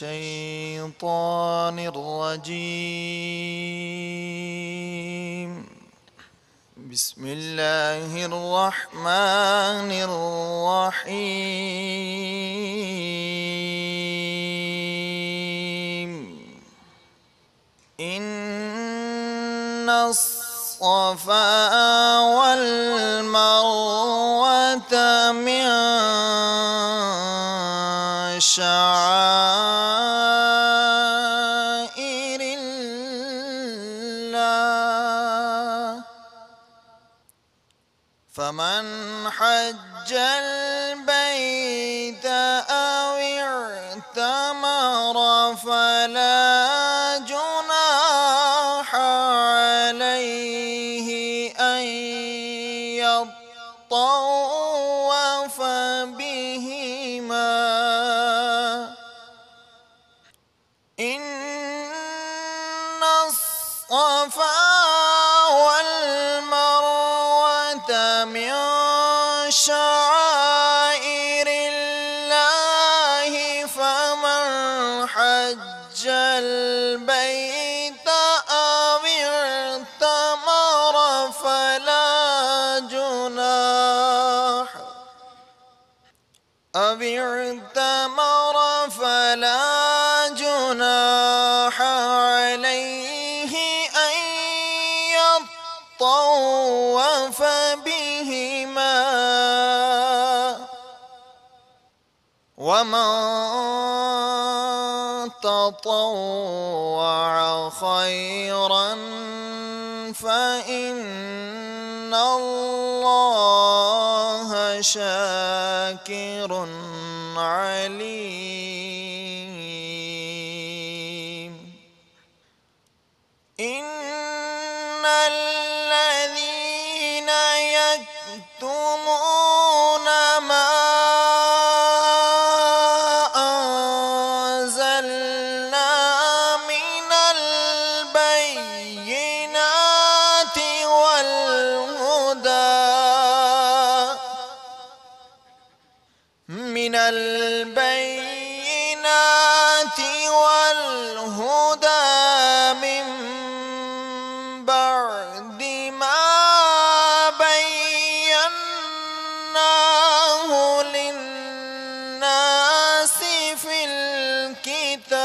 الشيطان الرجيم. بسم الله الرحمن الرحيم. إن الصفا والمروة من شعائر الله، فمن حج البيت أو اعتمر فلا جناح عليه أن يطوف بهما. إن الصفا والمروة من شعائر الله، فمن حج البيت أو اعتمر فلا جناح عليه أن يطوف بهما. ومن تطوع خيرا فإن الله شاكر عليم. إن الذين يكتمون ما أنزلنا من البينات والهدى من بعد ما بيناه للناس في الكتاب،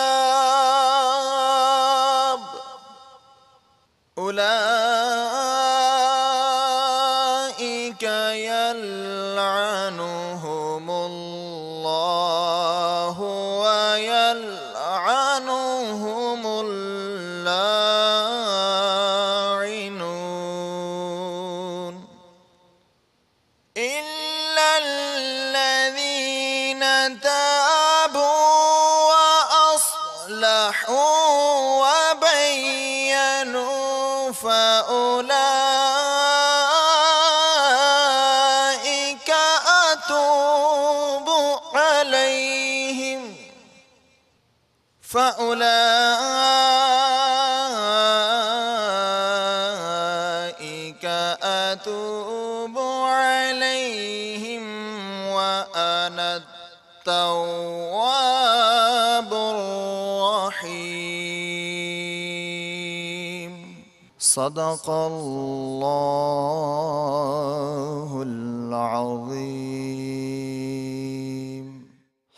أولئك يلعنهم الله ويلعنهم اللاعنون، إلا الذين تابوا وأصلحوا وبينوا فأولئك أتوب عليهم وأنا التواب الرحيم. صدق الله العظيم.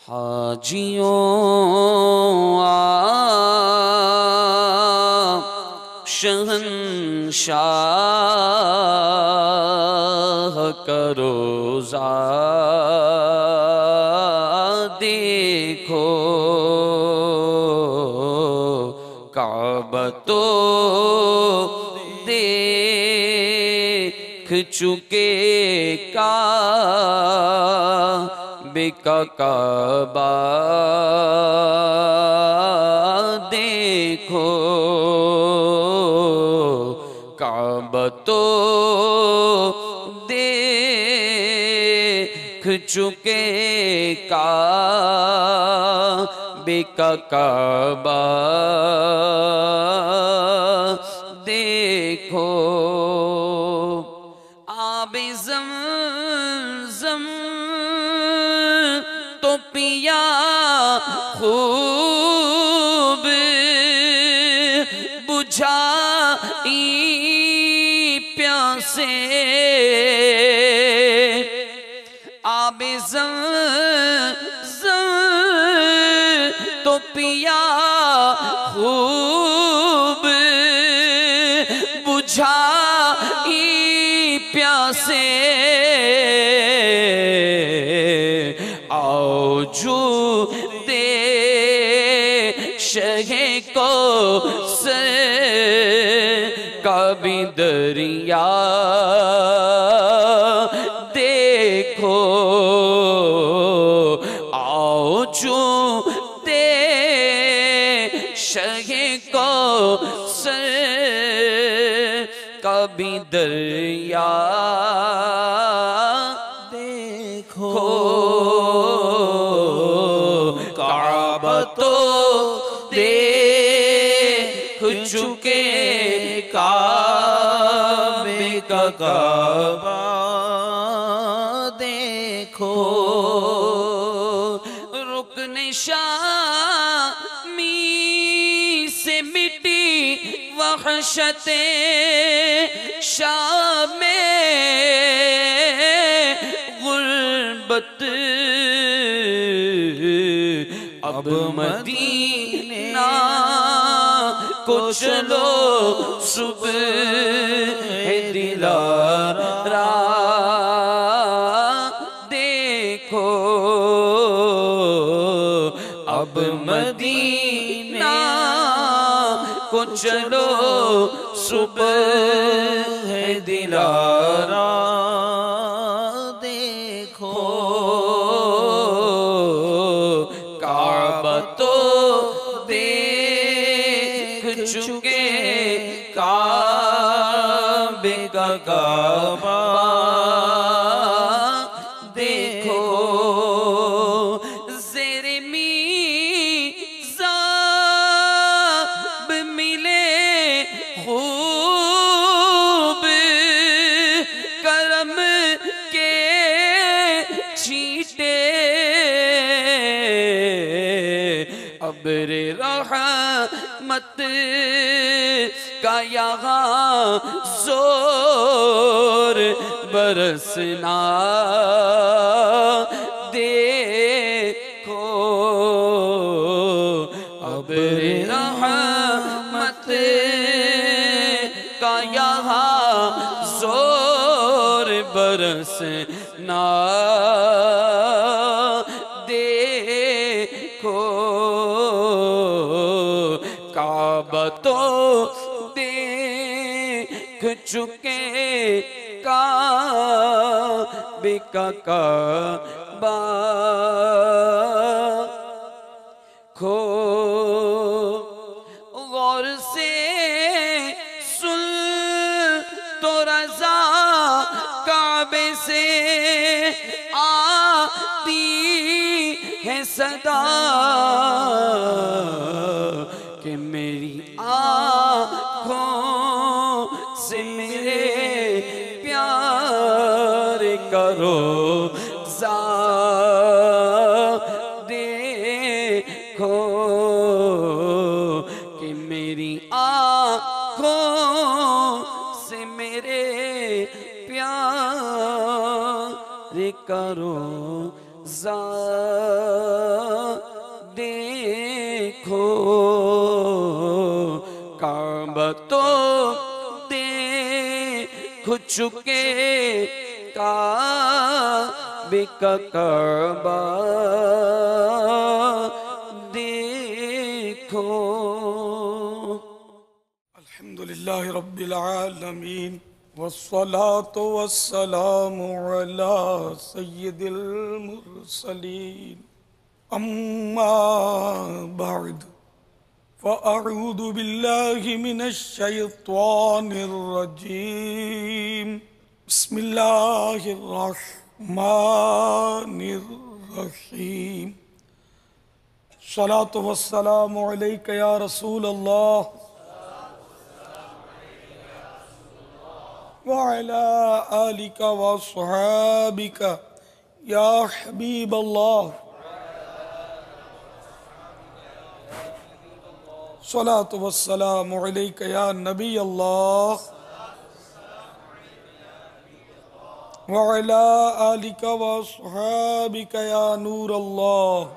حاجیوں آپ شہنشاہ کا روزہ دیکھو، کعبہ تو دیکھ چکے کعبے کا کعبہ دیکھو، کعبہ تو دیکھ چکے کعبے کا کعبہ دیکھو، آب زمزم تو پیا خوب پیاسے آب زمزم تو پیا خوب بجھائی پیاسے آؤ جو دے شہ کو سر کا بھی دریا دیکھو آؤ جو دے شہ کو سر کا بھی دریا دیکھو کعبہ تو دیکھ چکے کعبے کا کعبہ دیکھو رکن شامی سے مٹی وحشت شام میں غربت اب مدینہ کو چلو صبح دلارا دیکھو اب مدینہ کو چلو صبح دلارا دیکھو کعبہ تو دیکھ چکے کعبے کا کعبہ دیکھو زیر میزاب ملے خوب کرم کے چھینٹے ابر رحمت کا یہاں زور برسنا دیکھو ابر رحمت کا یہاں زور برسنا دیکھو کعبہ تو دیکھ چکے کعبے کا کعبہ کھو غور سے سن تو رضا کعبے سے آتی ہے صدا کہ میری آنکھوں سے میرے پیار کرو دیکھو کہ میری آنکھوں سے میرے پیار کرو دیکھو کعبہ تو دیکھ چکے کعبے کا کعبہ دیکھو الحمدللہ رب العالمین والصلاة والسلام على سید المرسلین اما بعد فأعوذ باللہ من الشیطان الرجیم بسم اللہ الرحمن الرحیم الصلاة والسلام علیکہ یا رسول اللہ وعلى آلك وصحابك يا حبيب الله صلاۃ والسلام علیک یا نبی اللہ وعلی آلک واصحابک یا نور اللہ۔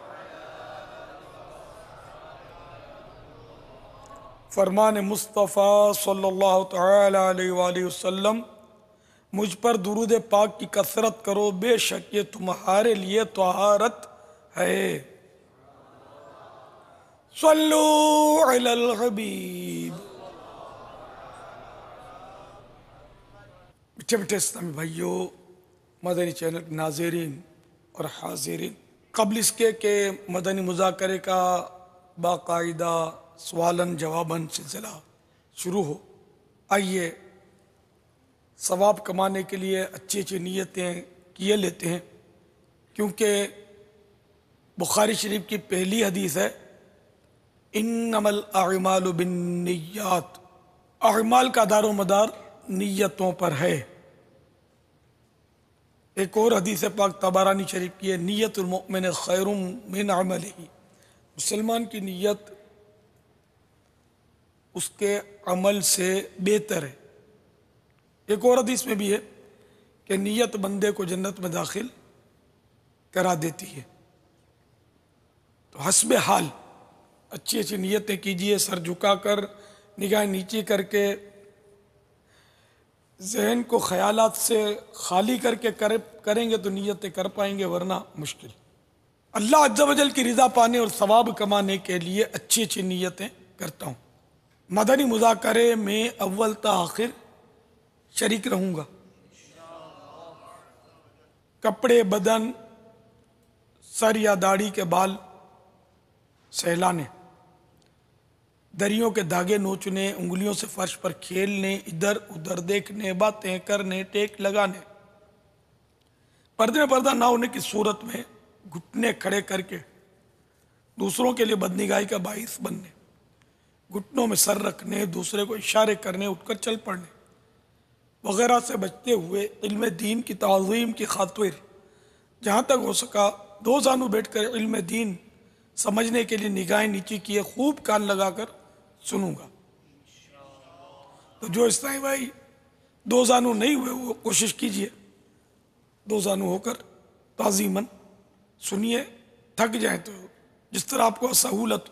فرمان مصطفیٰ صلی اللہ تعالی علیہ وآلہ وسلم، مجھ پر درود پاک کی کثرت کرو، بے شک یہ تمہارے لیے طہارت ہے۔ صلو علی الحبیب۔ میٹھے میٹھے اسلامی بھائیوں، مدنی چینل کے ناظرین اور حاضرین، قبل اس کے کہ مدنی مذاکرے کا باقاعدہ سوالن جواباً سلسلہ شروع ہو، آئیے ثواب کمانے کے لیے اچھی اچھی نیتیں کیے لیتے ہیں، کیونکہ بخاری شریف کی پہلی حدیث ہے انما الاعمال بالنیات، اعمال کا دار و مدار نیتوں پر ہے۔ ایک اور حدیث پاک طبرانی شریف کی ہے نیت المؤمن خیر من عملہ، مسلمان کی نیت اس کے عمل سے بہتر ہے۔ ایک اور حدیث میں بھی ہے کہ نیت بندے کو جنت میں داخل کرا دیتی ہے۔ تو حسب حال اچھی اچھی نیتیں کیجئے، سر جھکا کر، نگاہ نیچی کر کے، ذہن کو خیالات سے خالی کر کے کریں گے تو نیتیں کر پائیں گے، ورنہ مشکل۔ اللہ عز و جل کی رضا پانے اور ثواب کمانے کے لیے اچھی اچھی نیتیں کرتا ہوں۔ مدنی مذاکرے میں اول تا آخر شریک رہوں گا۔ کپڑے، بدن، سر یا داڑھی کے بال سہلانے، دریوں کے دھاگے نوچنے، انگلیوں سے فرش پر کھیلنے، ادھر ادھر دیکھنے، باتیں کرنے، ٹیک لگانے، پردے میں پردہ نہ ہونے کی صورت میں گھٹنے کھڑے کر کے دوسروں کے لیے بدنگاہی کا باعث بننے، گھٹنوں میں سر رکھنے، دوسرے کو اشارے کرنے، اٹھ کر چل پڑنے وغیرہ سے بچتے ہوئے علم دین کی تعظیم کی خاطر جہاں تک ہو سکا دو زانو بیٹھ کر علم دین سمجھنے کے لیے نگاہیں نیچی کیے خوب کان لگا کر سنوں گا۔ تو جو اسلامی بھائی دو زانو نہیں ہوئے وہ کوشش کیجئے دو زانو ہو کر تعظیماً سنیے، تھک جائیں تو جس طرح آپ کو سہولت،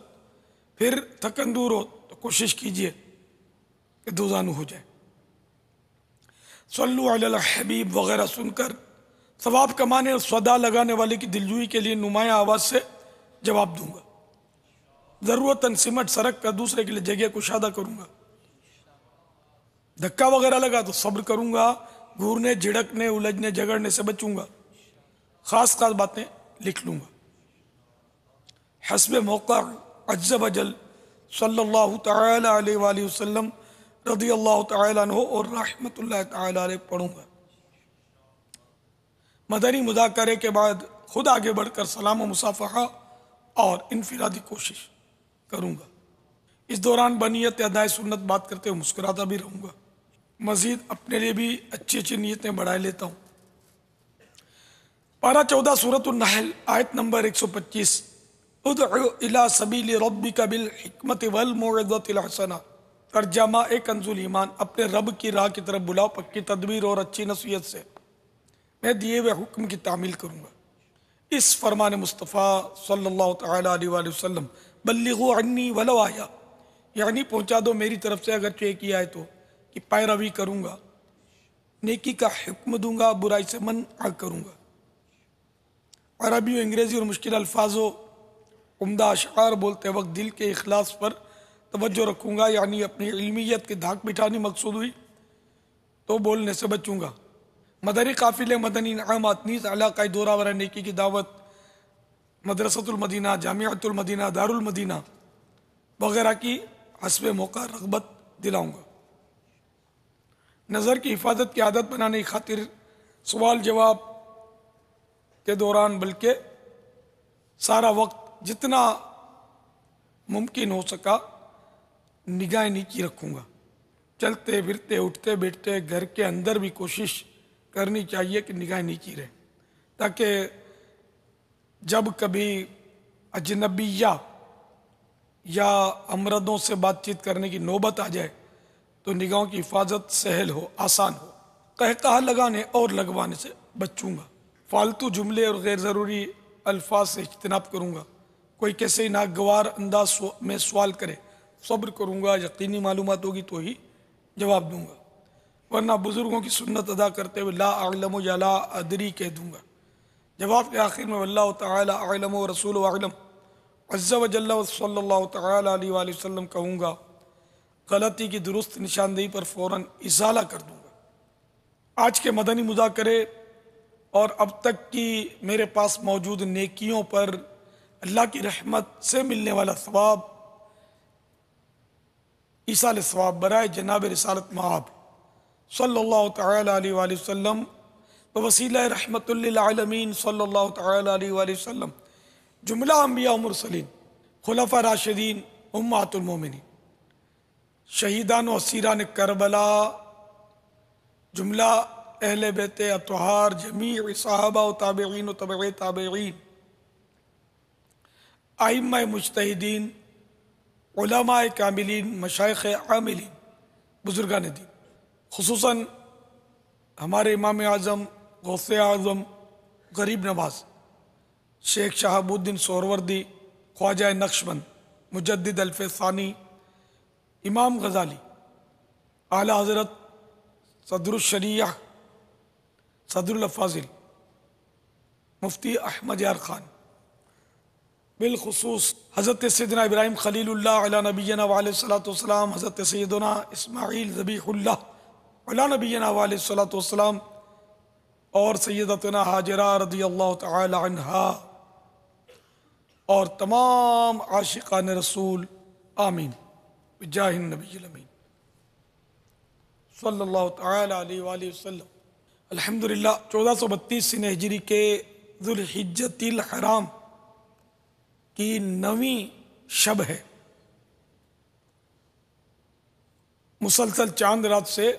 پھر تھکن دور ہو تو کوشش کیجئے کہ دو زانو ہو جائیں۔ صلو علی الحبیب وغیرہ سن کر ثواب کمانے اور صدا لگانے والے کی دلجوئی کے لیے نمایاں آواز سے جواب دوں گا، ضرورتاً سمٹ سرک کر دوسرے کے لیے جگہ کشادہ کروں گا، دھکا وغیرہ لگا تو صبر کروں گا، گھورنے، جھڑکنے، الجھنے، جھگڑنے سے بچوں گا، خاص خاص باتیں لکھ لوں گا۔ حسب موقع عز و جل صلی اللہ تعالی علیہ وآلہ وسلم رضی اللہ تعالی عنہ اور رحمت اللہ تعالی علیہ پڑھوں گا۔ مدنی مذاکرے کے بعد خود آگے بڑھ کر سلام و مصافحہ اور انفرادی کوشش کروں گا۔ اس دوران بنیت ادائے سنت بات کرتے ہوئے مسکراتا بھی رہوں گا۔ مزید اپنے لیے بھی اچھی اچھی نیتیں بڑھائے لیتا ہوں۔ پارہ 14 سورۃ النحل آیت نمبر 125، ادعو الی سبیل ربک بالحکمت والموعظۃ الحسنہ، ترجمہ ایک کنز ایمان، اپنے رب کی راہ کی طرف بلاؤ پکی تدبیر اور اچھی نصیحت سے، میں دیے ہوئے حکم کی تعمیل کروں گا۔ اس فرمان مصطفیٰ صلی اللہ تعالی علیہ وآلہ وسلم، بلغوا عنی ولو آیا، یعنی پہنچا دو میری طرف سے اگرچہ ایک ہی آئے تو، کہ پیروی کروں گا، نیکی کا حکم دوں گا، برائی سے منع کروں گا۔ عربی و انگریزی اور مشکل الفاظ و عمدہ اشعار بولتے وقت دل کے اخلاص پر توجہ رکھوں گا، یعنی اپنی علمیت کی دھاک بٹھانی مقصود ہوئی تو بولنے سے بچوں گا۔ مدنی قافلے، مدنی انعامات نیز علاقائی دورہ ورہ نیکی کی دعوت، مدرسۃ المدینہ، جامعۃ المدینہ، دار المدینہ وغیرہ کی حسب موقع رغبت دلاؤں گا۔ نظر کی حفاظت کی عادت بنانے کی خاطر سوال جواب کے دوران بلکہ سارا وقت جتنا ممکن ہو سکا نگاہیں نیچی رکھوں گا۔ چلتے پھرتے اٹھتے بیٹھتے گھر کے اندر بھی کوشش کرنی چاہیے کہ نگاہیں نیچی رہیں، تاکہ جب کبھی اجنبیہ یا امردوں سے بات چیت کرنے کی نوبت آ جائے تو نگاہوں کی حفاظت سہل ہو، آسان ہو۔ قہقہ لگانے اور لگوانے سے بچوں گا۔ فالتو جملے اور غیر ضروری الفاظ سے اجتناب کروں گا۔ کوئی کیسے ناگوار انداز میں سوال کرے، صبر کروں گا، یقینی معلومات ہوگی تو ہی جواب دوں گا، ورنہ بزرگوں کی سنت ادا کرتے ہوئے لا اعلم یا لا ادری کہہ دوں گا۔ جواب کے آخر میں واللہ تعالی اعلم و رسول اعلم عز و جل و صلی اللہ تعالی علیہ وآلہ وسلم کہوں گا۔ غلطی کی درست نشاندہی پر فوراً ازالہ کر دوں گا۔ آج کے مدنی مذاکرے اور اب تک کی میرے پاس موجود نیکیوں پر اللہ کی رحمت سے ملنے والا ثواب، ایصال ثواب برائے جناب رسالت مآب صلی اللہ تعالی علیہ وآلہ وسلم وسیلہ رحمت للعالمین صلی اللہ تعالی علیہ وآلہ وسلم، جملہ انبیاء و مرسلین، خلفاء راشدین، امہات المومنین، شہیدان و اسیران کربلا، جملہ اہل بیت اطہار، جمیع صحابہ و تابعین و تبع تابعین، ائمہ مجتہدین، علماء کاملین، مشائخ عاملین، بزرگان دین، خصوصاً ہمارے امام اعظم، غوث اعظم، غریب نواز، شیخ شہاب الدین سہروردی، خواجہ نقشبند، مجدد الفیض ثانی، امام غزالی، اعلی حضرت صدر الشریعہ، صدر الافاضل، مفتی احمد یار خان، بالخصوص حضرت سیدنا ابراہیم خلیل اللہ علی نبینا وعلیہ الصلوۃ والسلام، حضرت سیدنا اسماعیل ذبیح اللہ علی نبینا وعلیہ الصلوۃ والسلام، اور سیدتنا ہاجرہ رضی اللہ تعالی عنہا، اور تمام عاشقان رسول، آمین بجاہ النبی الامین صلی اللہ تعالی علیہ وآلہ وسلم۔ الحمدللہ 1432 سنہ ہجری کے ذوالحجۃ الحرام کی 9ویں شب ہے۔ مسلسل چاند رات سے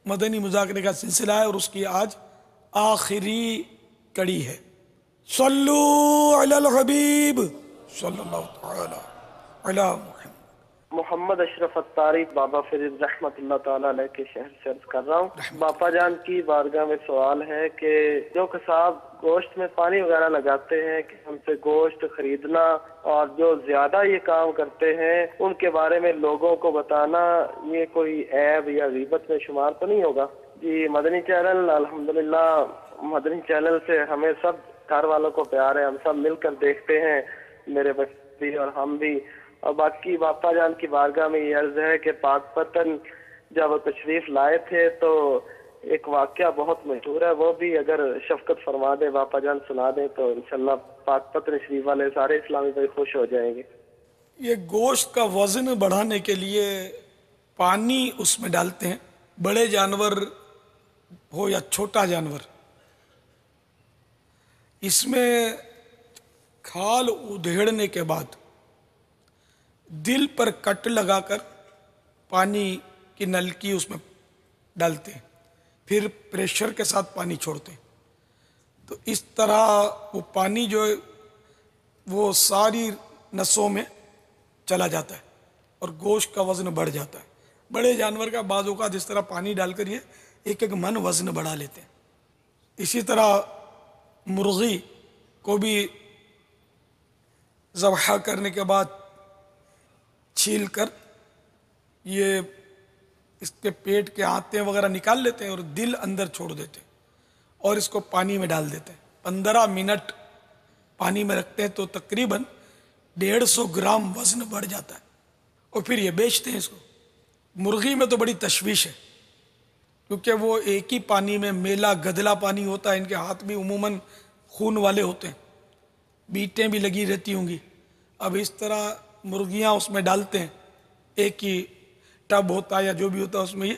مدنی مذاکرے کا سلسلہ ہے اور اس کی آج آخری کڑی ہے۔ صلو علی الحبیب صلی اللہ تعالی علی محمد۔ محمد اشرف اتاری بابا فرید رحمت اللہ تعالیٰ علیہ کے شہر سے عرض کر رہا ہوں۔ باپا جان کی بارگاہ میں سوال ہے کہ جو کساب گوشت میں پانی وغیرہ لگاتے ہیں کہ ان سے گوشت خریدنا، اور جو زیادہ یہ کام کرتے ہیں ان کے بارے میں لوگوں کو بتانا، یہ کوئی عیب یا غیبت میں شمار تو نہیں ہوگا؟ جی مدنی چینل، الحمدللہ مدنی چینل سے ہمیں سب گھر والوں کو پیار ہے، ہم سب مل کر دیکھتے ہیں، میرے بچے بھی اور ہم بھی۔ اور باقی باپا جان کی بارگاہ میں یہ عرض ہے کہ پاک پتن جب وہ تشریف لائے تھے تو ایک واقعہ بہت مشہور ہے، وہ بھی اگر شفقت فرما دے باپا جان سنا دیں تو انشاءاللہ پاک پتن شریف والے سارے اسلامی بھائی خوش ہو جائیں گے۔ یہ گوشت کا وزن بڑھانے کے لیے پانی اس میں ڈالتے ہیں، بڑے جانور ہو یا چھوٹا جانور، اس میں کھال ادھیڑنے کے بعد دل پر کٹ لگا کر پانی کی نلکی اس میں ڈالتے ہیں، پھر پریشر کے ساتھ پانی چھوڑتے ہیں، تو اس طرح وہ پانی جو ہے وہ ساری نسوں میں چلا جاتا ہے اور گوشت کا وزن بڑھ جاتا ہے۔ بڑے جانور کا بعض اوقات اس طرح پانی ڈال کر یہ ایک ایک من وزن بڑھا لیتے ہیں۔ اسی طرح مرغی کو بھی ذبح کرنے کے بعد چھیل کر یہ اس کے پیٹ کے آنتے وغیرہ نکال لیتے ہیں اور دل اندر چھوڑ دیتے ہیں اور اس کو پانی میں ڈال دیتے ہیں۔ 15 منٹ پانی میں رکھتے ہیں تو تقریباً 150 گرام وزن بڑھ جاتا ہے اور پھر یہ بیچتے ہیں اس کو۔ مرغی میں تو بڑی تشویش ہے کیونکہ وہ ایک ہی پانی میں میلا گدلا پانی ہوتا ہے، ان کے ہاتھ بھی عموماً خون والے ہوتے ہیں، بیٹیں بھی لگی رہتی ہوں گی۔ اب اس طرح مرغیاں اس میں ڈالتے ہیں، ایک ہی ٹب ہوتا ہے یا جو بھی ہوتا ہے اس میں یہ،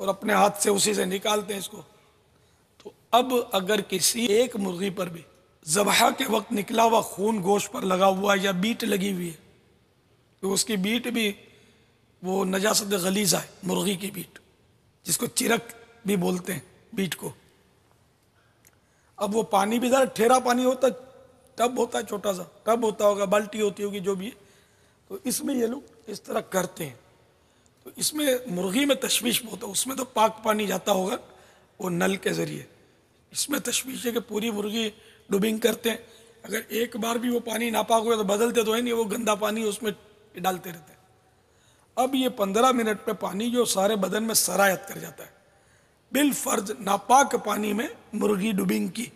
اور اپنے ہاتھ سے اسی سے نکالتے ہیں اس کو۔ تو اب اگر کسی ایک مرغی پر بھی ذبح کے وقت نکلا ہوا خون گوشت پر لگا ہوا ہے یا بیٹ لگی ہوئی ہے، تو اس کی بیٹ بھی وہ نجاست غلیظہ ہے، مرغی کی بیٹ جس کو چرک بھی بولتے ہیں بیٹ کو۔ اب وہ پانی بھی ذرا ٹھیرا پانی ہوتا ہے، ٹب ہوتا ہے، چھوٹا سا ٹب ہوتا ہوگا، بالٹی ہوتی ہوگی جو بھی ہے، تو اس میں یہ لوگ اس طرح کرتے ہیں. تو اس میں مرغی میں تشویش بہت ہے. اس میں تو پاک پانی جاتا ہوگا وہ نل کے ذریعے. اس میں تشویش ہے کہ پوری مرغی ڈوبنگ کرتے ہیں. اگر ایک بار بھی وہ پانی ناپاک ہوا تو بدلتے تو ہے نہیں, وہ گندا پانی اس میں ڈالتے رہتے ہیں. اب یہ 15 منٹ پہ پانی جو سارے بدن میں سرایت کر جاتا ہے, بالفرض ناپاک پانی میں مرغی ڈوبنگ کی,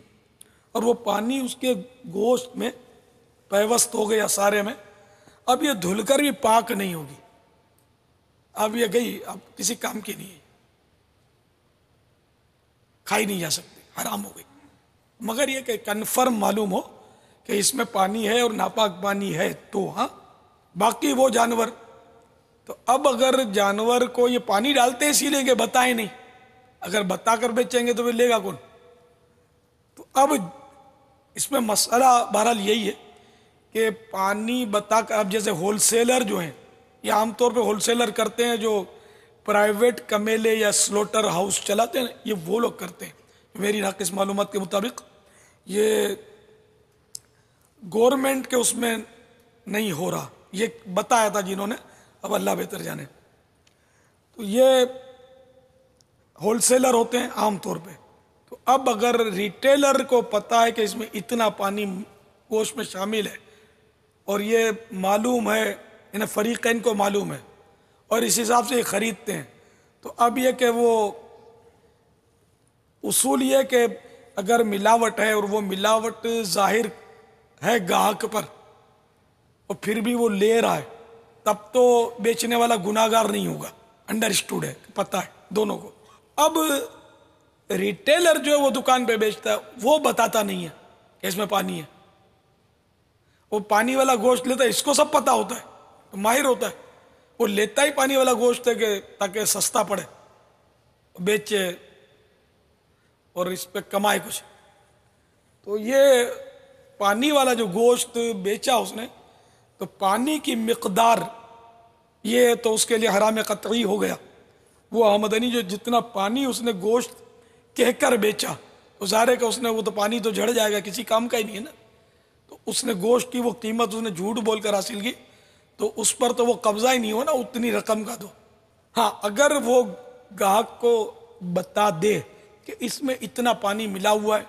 اور وہ پانی اس کے گوشت میں پیوست ہو گیا سارے میں. اب یہ دھل کر بھی پاک نہیں ہوگی, اب یہ گئی, اب کسی کام کی نہیں ہے, کھائی نہیں جا سکتی, حرام ہو گئی. مگر یہ کہ کنفرم معلوم ہو کہ اس میں پانی ہے اور ناپاک پانی ہے تو ہاں. باقی وہ جانور, تو اب اگر جانور کو یہ پانی ڈالتے اسی لیں گے, بتائیں نہیں, اگر بتا کر بیچیں گے تو پھر لے گا کون؟ تو اب اس میں مسئلہ بہرحال یہی ہے کہ پانی بتا کر, اب جیسے ہول سیلر جو ہیں, یہ عام طور پہ ہول سیلر کرتے ہیں جو پرائیویٹ کمیلے یا سلوٹر ہاؤس چلاتے ہیں, یہ وہ لوگ کرتے ہیں میری ناقص معلومات کے مطابق. یہ گورنمنٹ کے اس میں نہیں ہو رہا, یہ بتایا تھا جنہوں نے, اب اللہ بہتر جانے. تو یہ ہول سیلر ہوتے ہیں عام طور پہ. تو اب اگر ریٹیلر کو پتا ہے کہ اس میں اتنا پانی گوشت میں شامل ہے, اور یہ معلوم ہے, انہیں فریقین کو معلوم ہے, اور اس حساب سے یہ خریدتے ہیں, تو اب یہ کہ وہ اصول یہ کہ اگر ملاوٹ ہے اور وہ ملاوٹ ظاہر ہے گاہک پر, اور پھر بھی وہ لے رہا ہے, تب تو بیچنے والا گناہگار نہیں ہوگا. انڈرسٹوڈ ہے, پتہ ہے دونوں کو. اب ریٹیلر جو ہے وہ دکان پہ بیچتا ہے, وہ بتاتا نہیں ہے کہ اس میں پانی ہے. وہ پانی والا گوشت لیتا ہے, اس کو سب پتہ ہوتا ہے, ماہر ہوتا ہے, وہ لیتا ہی پانی والا گوشت ہے کہ تاکہ سستا پڑے, بیچے اور اس پہ کمائے کچھ. تو یہ پانی والا جو گوشت بیچا اس نے, تو پانی کی مقدار یہ تو اس کے لیے حرام قطعی ہو گیا. وہ آمدنی جو جتنا پانی اس نے گوشت کہہ کر بیچا, تو ظاہر ہے کہ اس نے وہ تو پانی تو جھڑ جائے گا, کسی کام کا ہی نہیں ہے نا. تو اس نے گوشت کی وہ قیمت اس نے جھوٹ بول کر حاصل کی, تو اس پر تو وہ قبضہ ہی نہیں ہو نا اتنی رقم کا. تو ہاں اگر وہ گاہک کو بتا دے کہ اس میں اتنا پانی ملا ہوا ہے,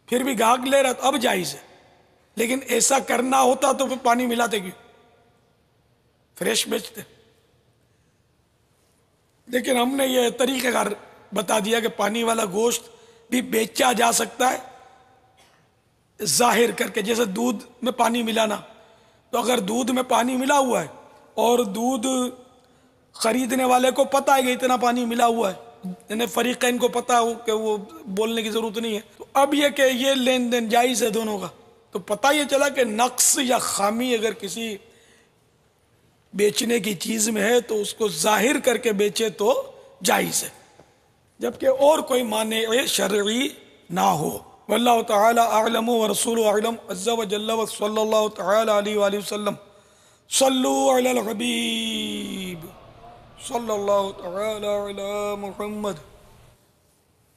پھر بھی گاہک لے رہا تو اب جائز ہے. لیکن ایسا کرنا ہوتا تو پھر پانی ملاتے کیوں, فریش بیچتے. لیکن ہم نے یہ طریقہ کار بتا دیا کہ پانی والا گوشت بھی بیچا جا سکتا ہے ظاہر کر کے. جیسے دودھ میں پانی ملانا, تو اگر دودھ میں پانی ملا ہوا ہے اور دودھ خریدنے والے کو پتا ہے کہ اتنا پانی ملا ہوا ہے, یعنی فریقین کو پتا ہو کہ وہ بولنے کی ضرورت نہیں ہے, تو اب یہ کہ یہ لین دین جائز ہے دونوں کا. تو پتہ یہ چلا کہ نقص یا خامی اگر کسی بیچنے کی چیز میں ہے تو اس کو ظاہر کر کے بیچے تو جائز ہے, جبکہ اور کوئی مانع شرعی نہ ہو. واللہ تعالی اعلم ورسول اعلم عز وجل وصلی اللہ تعالی علیہ وآلہ وسلم. صلو علی الحبیب صلی اللہ تعالی علی محمد.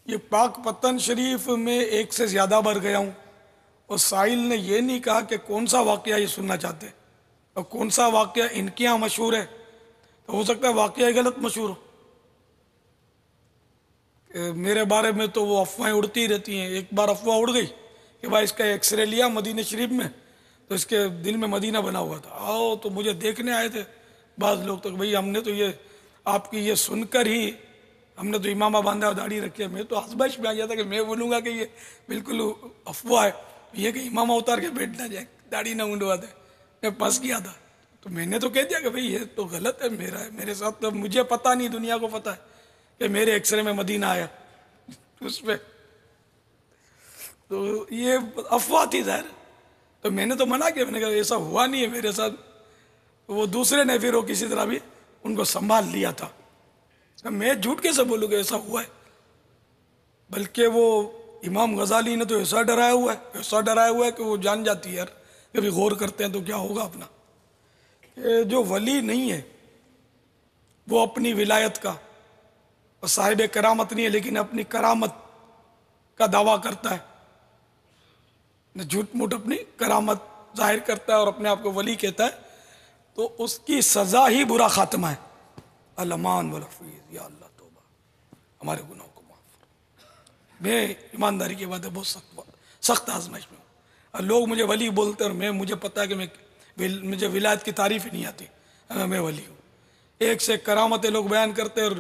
یہ پاک پتن شریف میں ایک سے زیادہ بار گیا ہوں, اور سائل نے یہ نہیں کہا کہ کون سا واقعہ یہ سننا چاہتے ہیں اور کون سا واقعہ ان کے یہاں مشہور ہے. تو ہو سکتا ہے واقعہ غلط مشہور ہو. میرے بارے میں تو وہ افواہیں اڑتی رہتی ہیں. ایک بار افواہ اڑ گئی کہ بھائی اس کا ایکس رے لیا مدینہ شریف میں, تو اس کے دل میں مدینہ بنا ہوا تھا. آؤ تو مجھے دیکھنے آئے تھے بعض لوگ, تو بھائی ہم نے تو یہ آپ کی یہ سن کر ہی, ہم نے تو امامہ باندھا داڑھی رکھی ہے. میں تو آزمائش میں آ گیا تھا کہ میں بولوں گا کہ یہ بالکل افواہ ہے, یہ کہ امامہ اتار کے بیٹھ نہ جائے, داڑھی نہ منڈوا دے. میں پھنس گیا تھا. تو میں نے تو کہہ دیا کہ بھئی یہ تو غلط ہے, میرے ساتھ تو مجھے پتہ نہیں, دنیا کو پتہ ہے کہ میرے ایکس رے میں مدینہ آیا اس پہ. تو یہ افواہ تھی ظاہر. تو میں نے تو منع کیا, میں نے کہا ایسا ہوا نہیں ہے میرے ساتھ. وہ دوسرے نے پھر وہ کسی طرح بھی ان کو سنبھال لیا تھا. میں جھوٹ کیسے بولوں کہ ایسا ہوا ہے, بلکہ وہ امام غزالی نے تو ایسا ڈرایا ہوا ہے کہ وہ جان جاتی ہے یار, کبھی غور کرتے ہیں تو کیا ہوگا اپنا. کہ جو ولی نہیں ہے وہ اپنی ولایت کا اور صاحب کرامت نہیں ہے, لیکن اپنی کرامت کا دعویٰ کرتا ہے, جھوٹ موٹ اپنی کرامت ظاہر کرتا ہے اور اپنے آپ کو ولی کہتا ہے تو اس کی سزا ہی برا خاتمہ ہے. الامان والحفیظ، یا اللہ توبہ ہمارے گناہوں کو معاف فرما. میں ایمانداری کی بات ہے بہت سخت آزمائش میں ہوں. اور لوگ مجھے ولی بولتے ہیں اور مجھے پتا ہے کہ مجھے ولایت کی تعریف ہی نہیں آتی. میں ولی ہوں. ایک سے ایک کرامتیں لوگ بیان کرتے اور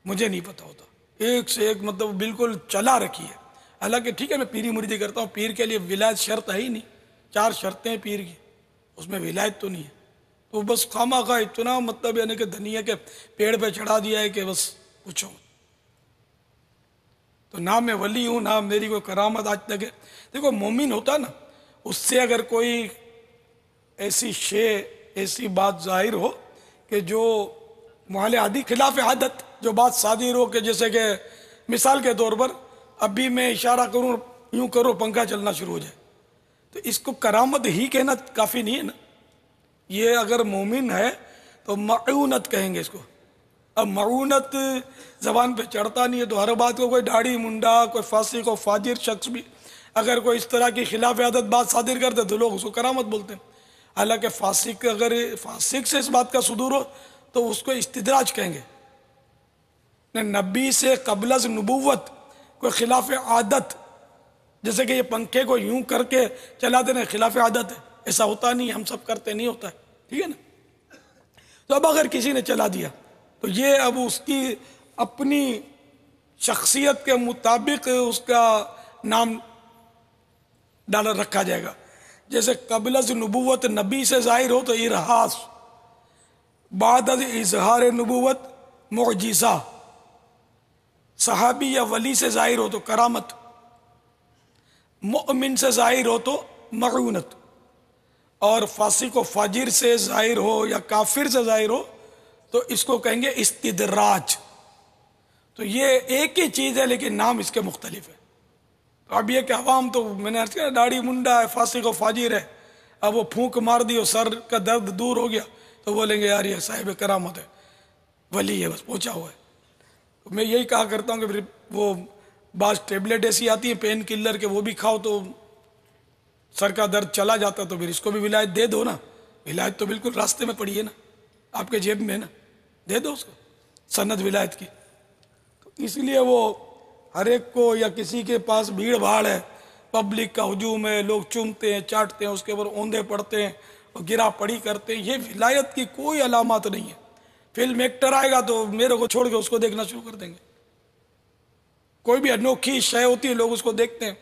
مجھے نہیں پتا ہوتا. ایک سے ایک مطلب بالکل چلا رکھی ہے. حالانکہ ٹھیک ہے میں پیری مریدی کرتا ہوں، پیر کے لیے ولایت شرط ہے ہی نہیں. 4 شرطیں ہیں پیر کی، اس میں ولایت تو نہیں ہے. تو بس خواہ خواہ اتنا مطلب یعنی کہ دھنیا کے پیڑ پہ چڑھا دیا ہے کہ بس پوچھو. تو نہ میں ولی ہوں نہ میری کوئی کرامت آج تک ہے. دیکھو مومن ہوتا نا، اس سے اگر کوئی ایسی ایسی بات ظاہر ہو کہ جو محال عادی خلاف عادت جو بات صادر ہو، کہ جیسے کہ مثال کے طور پر ابھی میں اشارہ کروں یوں کرو پنکھا چلنا شروع ہو جائے، تو اس کو کرامت ہی کہنا کافی نہیں ہے نا. یہ اگر مومن ہے تو معونت کہیں گے اس کو. اب معونت زبان پہ چڑھتا نہیں ہے تو ہر بات کو کوئی داڑھی منڈا، کوئی فاسق و فاجر شخص بھی اگر کوئی اس طرح کی خلاف عادت بات صادر کرتے تو لوگ اس کو کرامت بولتے ہیں. حالانکہ فاسق اگر فاسق سے اس بات کا صدور ہو تو اس کو استدراج کہیں گے. نبی سے قبل از نبوت کوئی خلاف عادت، جیسے کہ یہ پنکھے کو یوں کر کے چلا دینا خلاف عادت ہے، ایسا ہوتا نہیں، ہم سب کرتے نہیں ہوتا ہے، ٹھیک ہے نا. تو اب اگر کسی نے چلا دیا تو یہ اب اس کی اپنی شخصیت کے مطابق اس کا نام ڈالا رکھا جائے گا. جیسے قبل از نبوت نبی سے ظاہر ہو تو ارہاس، بعد از اظہار نبوت معجزہ، صحابی یا ولی سے ظاہر ہو تو کرامت، مؤمن سے ظاہر ہو تو معونت، اور فاسق و فاجر سے ظاہر ہو یا کافر سے ظاہر ہو تو اس کو کہیں گے استدراج. تو یہ ایک ہی چیز ہے لیکن نام اس کے مختلف ہے. تو اب یہ کہ عوام تو میں نے عرض کیا داڑھی منڈا ہے، فاسق و فاجر ہے، اب وہ پھونک مار دی اور سر کا درد دور ہو گیا تو بولیں گے یار یہ صاحب کرامت ہے، ولی ہے، بس پہنچا ہوا ہے. تو میں یہی کہا کرتا ہوں کہ پھر وہ بعض ٹیبلٹ ایسی آتی ہیں پین کلر کے، وہ بھی کھاؤ تو سر کا درد چلا جاتا، تو پھر اس کو بھی ولایت دے دو نا. ولایت تو بالکل راستے میں پڑی ہے نا، آپ کے جیب میں ہے نا، دے دو اس کو سند ولایت کی. تو اس لیے وہ ہر ایک کو یا کسی کے پاس بھیڑ بھاڑ ہے، پبلک کا ہجوم ہے، لوگ چومتے ہیں چاٹتے ہیں، اس کے اوپر اوندے پڑتے ہیں اور گرا پڑی کرتے ہیں، یہ ولایت کی کوئی علامات نہیں ہے. فلم ایکٹر آئے گا تو میرے کو چھوڑ کے اس کو دیکھنا شروع کر دیں گے. کوئی بھی انوکھی شے ہوتی ہے لوگ اس کو دیکھتے ہیں،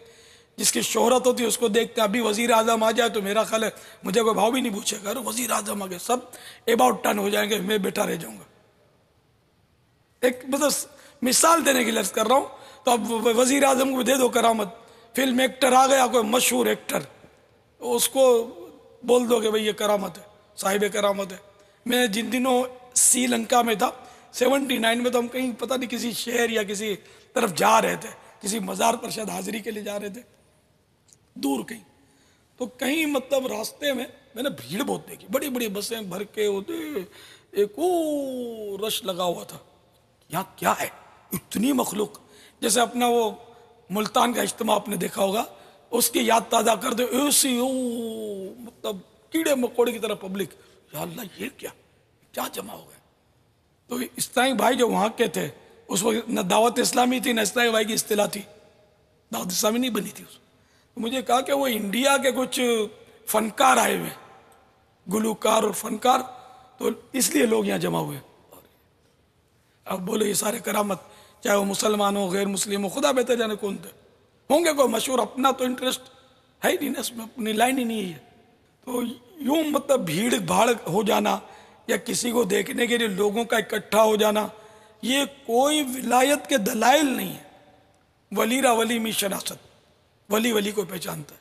جس کی شہرت ہوتی ہے اس کو دیکھتے ہیں. ابھی وزیر اعظم آ جائے تو میرا خیال ہے مجھے کوئی بھاؤ بھی نہیں پوچھے گا، وزیر اعظم آ گئے، سب اباؤٹ ٹرن ہو جائیں گے، میں بیٹھا رہ جاؤں گا. ایک بس مثال دینے کی لفظ کر رہا ہوں. تو اب وزیر اعظم کو دے دو کرامت. فلم ایکٹر آ گیا کوئی مشہور ایکٹر، تو اس کو بول دو کہ بھئی یہ کرامت ہے، صاحب کرامت ہے. میں جن دنوں سری لنکا میں تھا 79 میں، تو ہم کہیں پتہ نہیں کسی شہر یا کسی طرف جا رہے تھے، کسی مزار پر شاید حاضری کے لیے جا رہے تھے دور کہیں. تو کہیں مطلب راستے میں نے بھیڑ بہت دیکھی، بڑی بڑی بسیں بھر کے ہوتے، ایک رش لگا ہوا تھا. یہاں کیا ہے اتنی مخلوق؟ جیسے اپنا وہ ملتان کا اجتماع آپ نے دیکھا ہوگا، اس کی یاد تازہ کر دے، ایسی مطلب کیڑے مکوڑے کی طرح پبلک. یا اللہ یہ کیا جمع ہو گئے. تو اسلامی بھائی جو وہاں کے تھے اس وقت نہ دعوت اسلامی تھی نہ اسلامی بھائی کی اصطلاح تھی، دعوت اسلامی نہیں بنی تھی اس. مجھے کہا کہ وہ انڈیا کے کچھ فنکار آئے ہوئے، گلوکار اور فنکار، تو اس لیے لوگ یہاں جمع ہوئے. اب بولو یہ سارے کرامت، چاہے وہ مسلمان ہو غیر مسلم ہو، خدا بہتر جانے کون تھے، ہوں گے کوئی مشہور، اپنا تو انٹرسٹ ہے ہی نہیں نا، اس میں اپنی لائن ہی نہیں ہے. تو یوں مطلب بھیڑ بھاڑ ہو جانا یا کسی کو دیکھنے کے لیے لوگوں کا اکٹھا ہو جانا، یہ کوئی ولایت کے دلائل نہیں ہے. ولی را ولی می شناست، ولی کو پہچانتا ہے.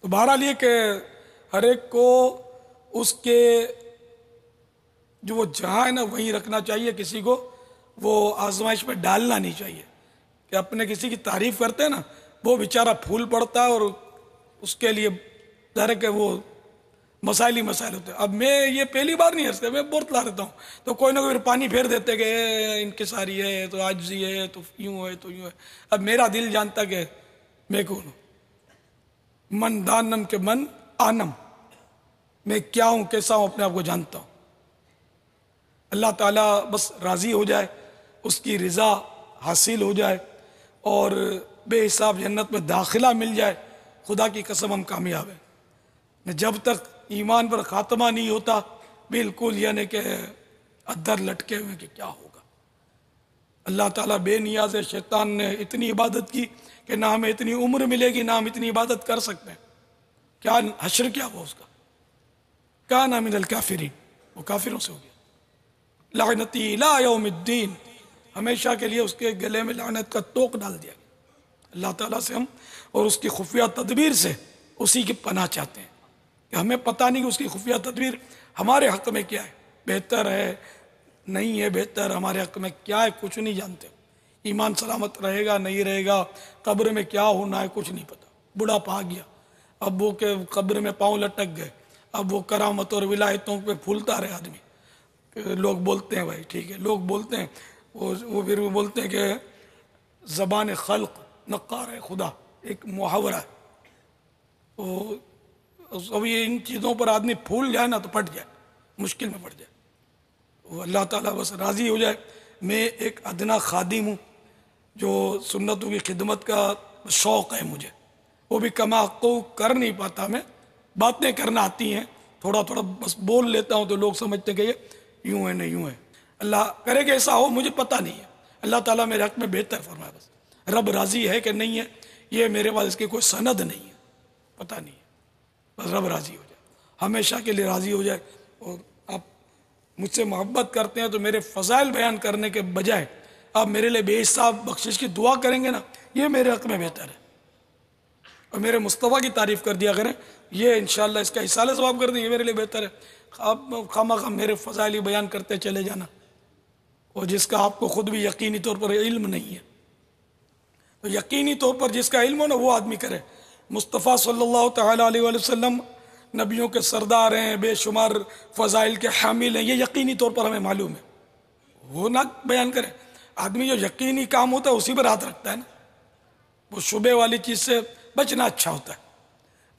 تو بہرحال یہ کہ ہر ایک کو اس کے جو وہ جہاں ہے نا وہیں رکھنا چاہیے، کسی کو وہ آزمائش میں ڈالنا نہیں چاہیے. کہ اپنے کسی کی تعریف کرتے ہیں نا، وہ بیچارہ پھول پڑتا ہے اور اس کے لیے ظاہر ہے کہ وہ مسائل ہی مسائل ہوتے ہیں. اب میں یہ پہلی بار نہیں ہنستے، میں بورتلا رہتا ہوں تو کوئی نہ کوئی پانی پھیر دیتے کہ انکساری ہے تو عاجزی ہے تو یوں ہے تو یوں ہے. اب میرا دل جانتا کہ میں کون ہوں. من دانم کے من آنم، میں کیا ہوں، کیسا ہوں، اپنے آپ کو جانتا ہوں۔ اللہ تعالیٰ بس راضی ہو جائے، اس کی رضا حاصل ہو جائے اور بے حساب جنت میں داخلہ مل جائے، خدا کی قسم ہم کامیاب ہیں۔ جب تک ایمان پر خاتمہ نہیں ہوتا، بالکل یعنی کہ ادھر لٹکے ہوئے کہ کیا ہوگا۔ اللہ تعالیٰ بے نیاز ہے۔ شیطان نے اتنی عبادت کی کہ نہ ہمیں اتنی عمر ملے گی، نہ ہم اتنی عبادت کر سکتے ہیں۔ کیا حشر کیا ہوا اس کا؟ کان من الکافرین، وہ کافروں سے ہو گیا۔ لعنتی لا یوم الدین، ہمیشہ کے لیے اس کے گلے میں لعنت کا توق ڈال دیا گیا۔ اللہ تعالیٰ سے ہم اور اس کی خفیہ تدبیر سے اسی کی پناہ چاہتے ہیں کہ ہمیں پتہ نہیں کہ اس کی خفیہ تدبیر ہمارے حق میں کیا ہے، بہتر ہے نہیں ہے، بہتر ہمارے حق میں کیا ہے کچھ نہیں جانتے۔ ایمان سلامت رہے گا نہیں رہے گا، قبر میں کیا ہونا ہے کچھ نہیں پتہ۔ بڑھاپا آ گیا، اب وہ کہ قبر میں پاؤں لٹک گئے، اب وہ کرامت اور ولایتوں پہ پھولتا رہے آدمی۔ لوگ بولتے ہیں بھائی ٹھیک ہے، لوگ بولتے ہیں، وہ پھر وہ بولتے ہیں کہ زبان خلق نقار ہے خدا، ایک محاورہ ہے۔ تو ابھی ان چیزوں پر آدمی پھول جائے نا تو پھٹ جائے، مشکل میں پڑ جائے۔ وہ اللہ تعالیٰ بس راضی ہو جائے۔ میں ایک ادنا خادم ہوں جو سنتوں کی خدمت کا شوق ہے مجھے، وہ بھی کما کو کر نہیں پاتا، میں باتیں کرنا آتی ہیں، تھوڑا تھوڑا بس بول لیتا ہوں تو لوگ سمجھتے ہیں کہ یہ یوں ہے نہیں یوں ہے۔ اللہ کرے کہ ایسا ہو، مجھے پتہ نہیں ہے۔ اللہ تعالیٰ میرے حق میں بہتر فرمائے، بس رب راضی ہے کہ نہیں ہے یہ میرے پاس اس کی کوئی سند نہیں ہے، پتہ نہیں ہے، بس رب راضی ہو جائے، ہمیشہ کے لیے راضی ہو جائے۔ اور آپ مجھ سے محبت کرتے ہیں تو میرے فضائل بیان کرنے کے بجائے آپ میرے لیے بے حساب بخشش کی دعا کریں گے نا، یہ میرے حق میں بہتر ہے۔ اور میرے مصطفیٰ کی تعریف کر دیا کریں، یہ انشاءاللہ اس کا احصال ثواب کر دیں، یہ میرے لیے بہتر ہے۔ آپ خواہ میرے فضائل ہی بیان کرتے چلے جانا، اور جس کا آپ کو خود بھی یقینی طور پر علم نہیں ہے، تو یقینی طور پر جس کا علم ہو نا وہ آدمی کرے۔ مصطفیٰ صلی اللہ تعالیٰ علیہ وآلہ وسلم نبیوں کے سردار ہیں، بے شمار فضائل کے حامل ہیں، یہ یقینی طور پر ہمیں معلوم ہے، وہ نہ بیان کرے۔ آدمی جو یقینی کام ہوتا ہے اسی پر ہاتھ رکھتا ہے نا، وہ شبہ والی چیز سے بچنا اچھا ہوتا ہے۔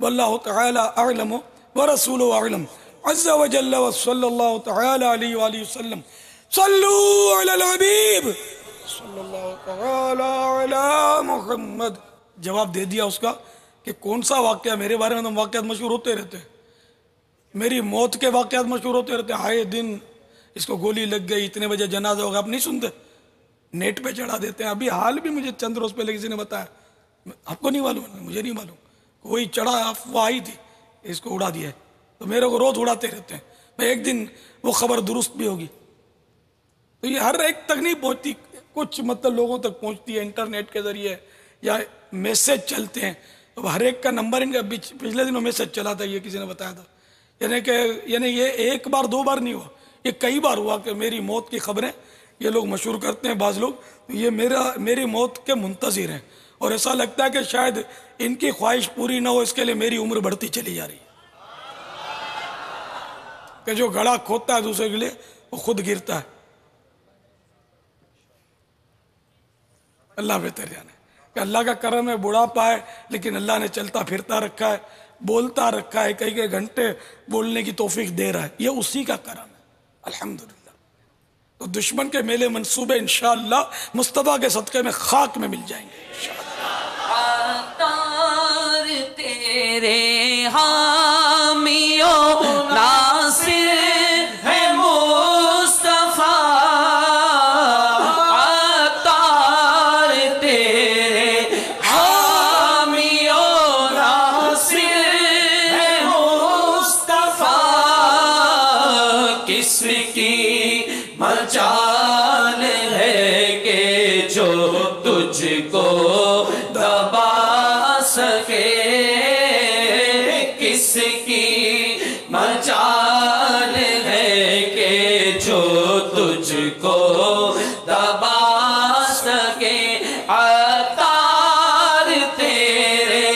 واللہ تعالی اعلم ورسولہ اعلم عز وجل وصلی اللہ تعالی علیہ وآلہ وسلم صلو علی الحبیب صلی اللہ تعالی علی محمد۔ جواب دے دیا اس کا کہ کون سا واقعہ، میرے بارے میں تو واقعات مشہور ہوتے رہتے ہیں، میری موت کے واقعات مشہور ہوتے رہتے ہیں، آئے دن اس کو گولی لگ گئی، اتنے بجے جنازہ ہوگا، آپ نہیں سنتے، نیٹ پہ چڑھا دیتے ہیں۔ ابھی حال بھی مجھے چند روز پہلے کسی نے بتایا، آپ کو نہیں معلوم، مجھے نہیں معلوم، کوئی چڑھا افواہ آئی تھی، اس کو اڑا دیا ہے، تو میرے کو روز اڑاتے رہتے ہیں، میں ایک دن وہ خبر درست بھی ہوگی۔ تو یہ ہر ایک تک نہیں پہنچتی، کچھ مطلب لوگوں تک پہنچتی ہے انٹرنیٹ کے ذریعے یا میسج چلتے ہیں، تو ہر ایک کا نمبر ان کا پچھلے دنوں میسج چلا تھا، یہ کسی نے بتایا تھا، یعنی یہ ایک بار دو بار نہیں ہوا، یہ کئی بار ہوا کہ میری موت کی خبریں یہ لوگ مشہور کرتے ہیں بعض لوگ، یہ میری موت کے منتظر ہیں، اور ایسا لگتا ہے کہ شاید ان کی خواہش پوری نہ ہو، اس کے لیے میری عمر بڑھتی چلی جا رہی ہے، کہ جو گھڑا کھودتا ہے دوسرے کے لیے وہ خود گرتا ہے۔ اللہ بہتر جانے کہ اللہ کا کرم ہے، بڑھاپا ہے لیکن اللہ نے چلتا پھرتا رکھا ہے، بولتا رکھا ہے، کئی کئی گھنٹے بولنے کی توفیق دے رہا ہے، یہ اسی کا کرم ہے الحمدللہ۔ تو دشمن کے میلے منصوبے انشاءاللہ مصطفیٰ کے صدقے میں خاک میں مل جائیں گے عطار تیرے حامیو ناصر ہے مصطفیٰ، عطار تیرے حامیو ناصر ہے مصطفیٰ، کس کی مجال ہے کہ جو تجھ کو دبا سکے، کس کی مجال ہے کہ جو تجھ کو دبا سکے، عطار تیرے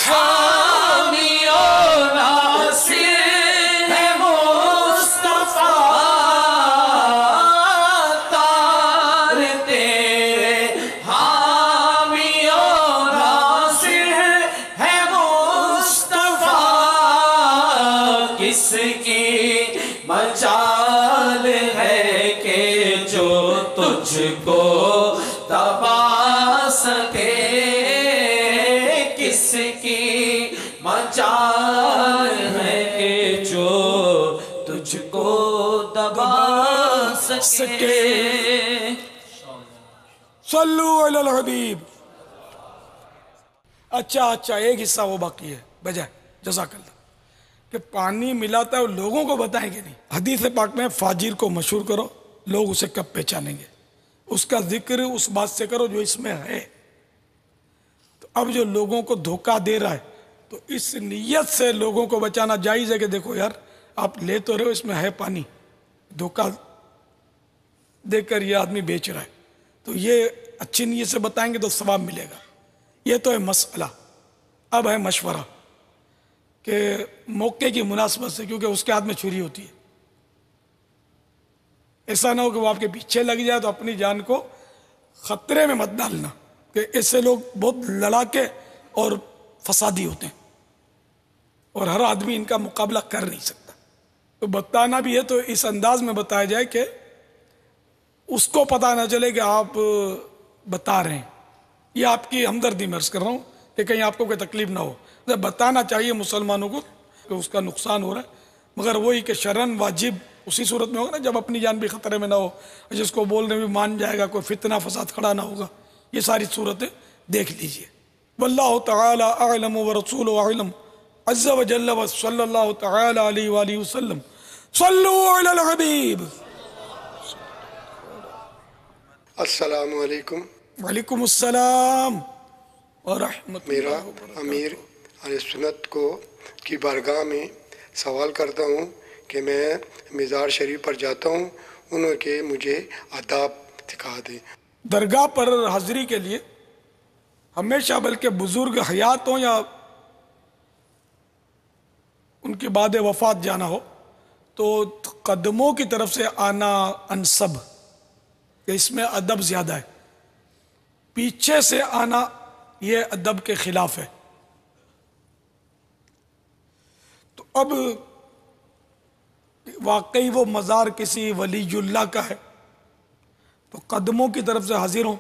حامی و ناصر ہے مصطفیٰ، عطار تیرے حامی و ناصر ہے مصطفیٰ، تجھ کو دبا سکے، کس کی مجال ہے کہ جو تجھ کو دبا سکے۔ صلو علی الحبیب۔ اچھا ایک حصہ وہ باقی ہے بجائے، جزاک اللہ، کہ پانی ملاتا ہے وہ لوگوں کو بتائیں گے نہیں۔ حدیث پاک میں فاجر کو مشہور کرو، لوگ اسے کب پہچانیں گے، اس کا ذکر اس بات سے کرو جو اس میں ہے۔ تو اب جو لوگوں کو دھوکہ دے رہا ہے تو اس نیت سے لوگوں کو بچانا جائز ہے کہ دیکھو یار آپ لے تو رہے ہو، اس میں ہے پانی، دھوکہ دے کر یہ آدمی بیچ رہا ہے، تو یہ اچھی نیت سے بتائیں گے تو ثواب ملے گا۔ یہ تو ہے مسئلہ۔ اب ہے مشورہ کہ موقع کی مناسبت سے، کیونکہ اس کے ہاتھ میں چھری ہوتی ہے، ایسا نہ ہو کہ وہ آپ کے پیچھے لگ جائے تو اپنی جان کو خطرے میں مت ڈالنا، کہ ایسے لوگ بہت لڑاکے اور فسادی ہوتے ہیں اور ہر آدمی ان کا مقابلہ کر نہیں سکتا۔ تو بتانا بھی ہے تو اس انداز میں بتایا جائے کہ اس کو پتہ نہ چلے کہ آپ بتا رہے ہیں۔ یہ آپ کی ہمدردی میں عرض کر رہا ہوں کہ کہیں آپ کو کوئی تکلیف نہ ہو۔ بتانا چاہیے مسلمانوں کو کہ اس کا نقصان ہو رہا ہے، مگر وہی کہ شرعاً واجب اسی صورت میں ہوگا نا جب اپنی جان بھی خطرے میں نہ ہو، جس کو بولنے بھی مان جائے گا، کوئی فتنہ فساد کھڑا نہ ہوگا۔ یہ ساری صورتیں دیکھ لیجئے۔ واللہ تعالی اعلم ورسولہ اعلم عز وجل وصلی اللہ تعالی علیہ وآلہ وسلم۔ صلو علی الحبیب۔ السلام علیکم۔ وعلیکم السلام ورحمۃ میرا اللہ وبرکاتہ۔ امیر علیہ سنت کی بارگاہ میں سوال کرتا ہوں کہ میں مزار شریف پر جاتا ہوں، انہوں کے مجھے آداب سکھا دیں۔ درگاہ پر حاضری کے لیے ہمیشہ، بلکہ بزرگ حیات ہوں یا ان کے بعد وفات جانا ہو، تو قدموں کی طرف سے آنا انسب، کہ اس میں ادب زیادہ ہے۔ پیچھے سے آنا یہ ادب کے خلاف ہے۔ تو اب واقعی وہ مزار کسی ولی اللہ کا ہے تو قدموں کی طرف سے حاضر ہوں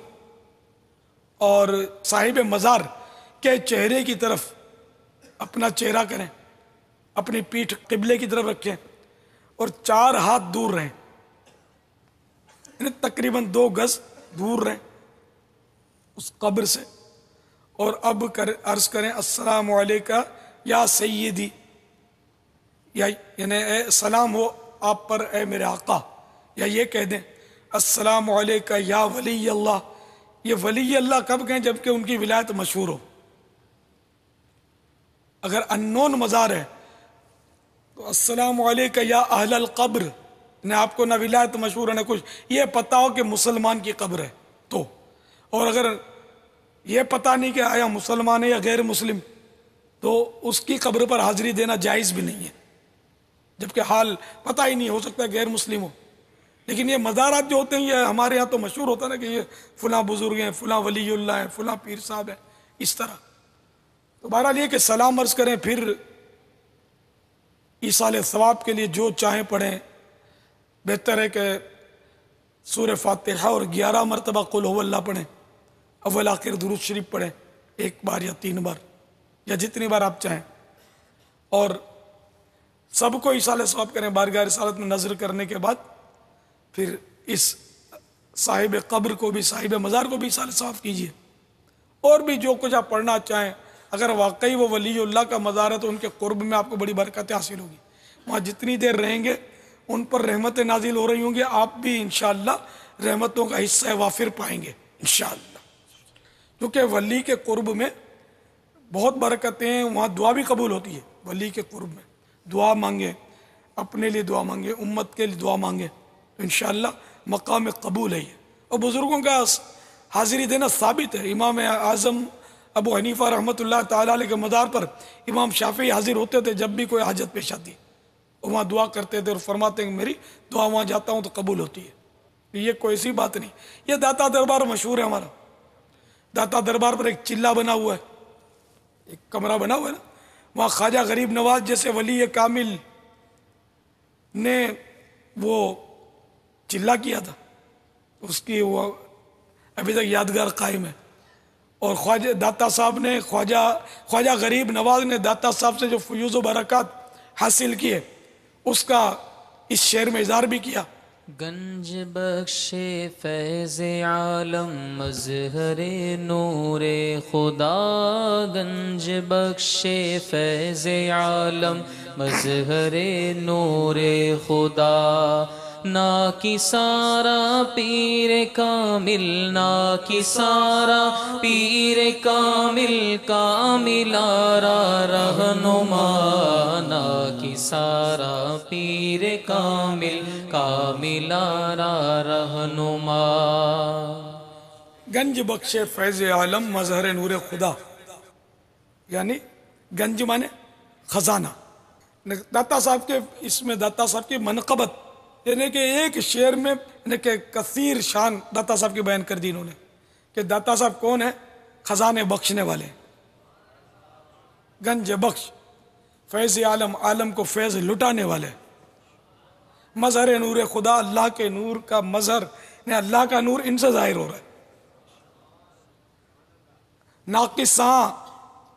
اور صاحب مزار کے چہرے کی طرف اپنا چہرہ کریں، اپنی پیٹھ قبلے کی طرف رکھیں اور 4 ہاتھ دور رہیں، یعنی تقریباً 2 گز دور رہیں اس قبر سے، اور اب عرض کریں السلام علیکہ یا سیدی، یعنی اے سلام ہو آپ پر اے میرے آقا، یا یہ کہہ دیں السلام علیکہ یا ولی اللہ۔ یہ ولی اللہ کب کہیں؟ جبکہ ان کی ولایت مشہور ہو۔ اگر انون مزار ہے تو السلام علیکہ یا اہل القبر، نہ آپ کو نہ ولایت مشہور ہے نہ کچھ، یہ پتہ ہو کہ مسلمان کی قبر ہے تو، اور اگر یہ پتہ نہیں کہ آیا مسلمان ہے یا غیر مسلم تو اس کی قبر پر حاضری دینا جائز بھی نہیں ہے، جبکہ حال پتہ ہی نہیں، ہو سکتا ہے غیر مسلم ہو۔ لیکن یہ مزارات جو ہوتے ہیں یہ ہمارے یہاں تو مشہور ہوتا ہے نا کہ یہ فلاں بزرگ ہیں، فلاں ولی اللہ ہیں، فلاں پیر صاحب ہیں، اس طرح۔ تو بہرحال یہ کہ سلام عرض کریں، پھر ایصال ثواب کے لیے جو چاہیں پڑھیں، بہتر ہے کہ سورہ فاتحہ اور 11 مرتبہ قل هو اللہ پڑھیں، اول آخر درود شریف پڑھیں، 1 بار یا 3 بار یا جتنی بار آپ چاہیں، اور سب کو ایصال ثواب کریں۔ بارگاہ رسالت میں نظر کرنے کے بعد پھر اس صاحب قبر کو بھی، صاحب مزار کو بھی ایصال ثواب کیجیے، اور بھی جو کچھ آپ پڑھنا چاہیں۔ اگر واقعی وہ ولی اللہ کا مزار ہے تو ان کے قرب میں آپ کو بڑی برکتیں حاصل ہوگی، وہاں جتنی دیر رہیں گے ان پر رحمتیں نازل ہو رہی ہوں گی، آپ بھی انشاءاللہ رحمتوں کا حصہ وافر پائیں گے انشاءاللہ، کیونکہ ولی کے قرب میں بہت برکتیں ہیں، وہاں دعا بھی قبول ہوتی ہے۔ ولی کے قرب میں دعا مانگیں، اپنے لیے دعا مانگیں، امت کے لیے دعا مانگیں، تو انشاءاللہ مقام قبول ہے یہ۔ اور بزرگوں کا حاضری دینا ثابت ہے۔ امام اعظم ابو حنیفہ رحمۃ اللہ تعالیٰ علیہ کے مزار پر امام شافعی حاضر ہوتے تھے جب بھی کوئی حاجت پیش آتی، وہاں دعا کرتے تھے اور فرماتے ہیں کہ میری دعا وہاں جاتا ہوں تو قبول ہوتی ہے۔ یہ کوئی ایسی بات نہیں۔ یہ داتا دربار مشہور ہے ہمارا، داتا دربار پر ایک چلہ بنا ہوا ہے، ایک کمرہ بنا ہوا ہے نا، وہاں خواجہ غریب نواز جیسے ولی کامل نے وہ چلہ کیا تھا، اس کی وہ ابھی تک یادگار قائم ہے. اور خواجہ داتا صاحب نے خواجہ غریب نواز نے داتا صاحب سے جو فیوز و برکات حاصل کیے اس کا اس شعر میں اظہار بھی کیا. گنج بخش فیض عالم مظہر نور خدا، گنج بخش فیض عالم مظہر نور خدا، نا کی سارا پیر کامل، نا کی سارا پیر کامل، کامل آرا رہنما، نا کی سارا پیر کامل، کامل آرا رہنما. گنج بخش فیض عالم مظہر نور خدا، یعنی گنج مانے خزانہ. داتا صاحب کے اس میں داتا صاحب کی منقبت، یعنی کہ ایک شعر میں یعنی کہ کثیر شان داتا صاحب کی بیان کر دی انہوں نے کہ داتا صاحب کون ہے؟ خزانے بخشنے والے. گنج بخش فیض عالم، عالم کو فیض لٹانے والے. مظہر نور خدا، اللہ کے نور کا مظہر، یعنی اللہ کا نور ان سے ظاہر ہو رہا ہے. ناقصاں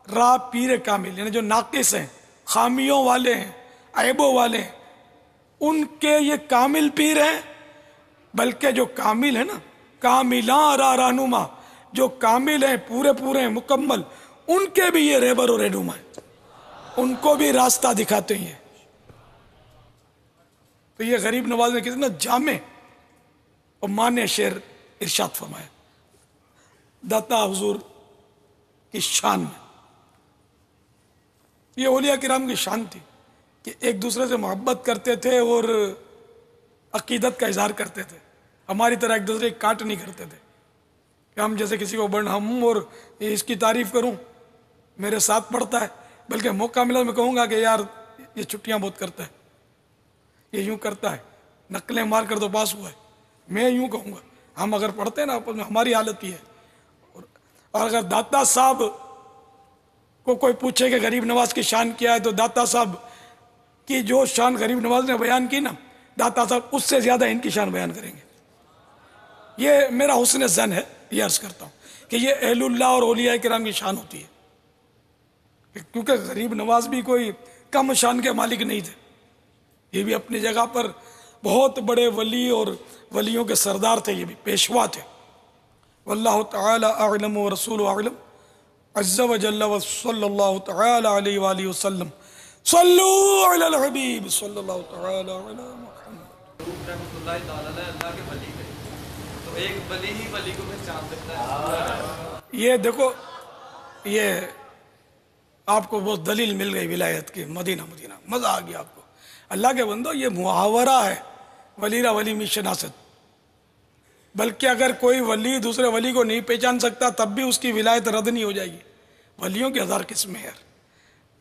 را پیر کامل، یعنی جو ناقص ہیں، خامیوں والے ہیں، عیبوں والے ہیں، ان کے یہ کامل پیر ہیں. بلکہ جو کامل ہے نا، کاملاں را رہنما، جو کامل ہیں، پورے ہیں، مکمل، ان کے بھی یہ رہبر و رہنما ہیں، ان کو بھی راستہ دکھاتے ہیں. تو یہ غریب نواز نے کتنا جامع اور معنی شعر ارشاد فرمایا داتا حضور کی شان میں. یہ اولیاء کرام کی شان تھی کہ ایک دوسرے سے محبت کرتے تھے اور عقیدت کا اظہار کرتے تھے. ہماری طرح ایک دوسرے کی کاٹ نہیں کرتے تھے کہ ہم جیسے کسی کو ہم اور اس کی تعریف کروں، میرے ساتھ پڑھتا ہے، بلکہ موقع ملا میں کہوں گا کہ یار یہ چھٹیاں بہت کرتا ہے، یہ یوں کرتا ہے، نقلیں مار کر تو پاس ہوا ہے. میں یوں کہوں گا، ہم اگر پڑھتے ہیں نا آپس میں، ہماری حالت یہ ہے. اور اگر داتا صاحب کو کوئی پوچھے کہ غریب نواز کی شان کیا ہے، تو داتا صاحب کی جو شان غریب نواز نے بیان کی نا، داتا صاحب اس سے زیادہ ان کی شان بیان کریں گے. یہ میرا حسن ظن ہے، یہ عرض کرتا ہوں کہ یہ اہل اللہ اور اولیاء کرام کی شان ہوتی ہے. کیونکہ غریب نواز بھی کوئی کم شان کے مالک نہیں تھے، یہ بھی اپنی جگہ پر بہت بڑے ولی اور ولیوں کے سردار تھے، یہ بھی پیشوا تھے. واللہ تعالی اعلم ورسول اعلم عز و جل و صلی اللہ تعالی علیہ وآلہ وسلم. صلو علی الحبیب صلی اللہ تعالی علی محمد. رحمۃ اللہ تعالی اللہ کے ولی تھے، تو ایک ولی ہی ولی کو پہچان سکتا ہے. یہ دیکھو، یہ آپ کو بہت دلیل مل گئی ولایت کی. مدینہ مزہ آ گیا آپ کو. اللہ کے بندو، یہ محاورہ ہے ولی را ولی می شناست. بلکہ اگر کوئی ولی دوسرے ولی کو نہیں پہچان سکتا تب بھی اس کی ولایت رد نہیں ہو جائے گی. ولیوں کی ہزار قسمیں ہیں.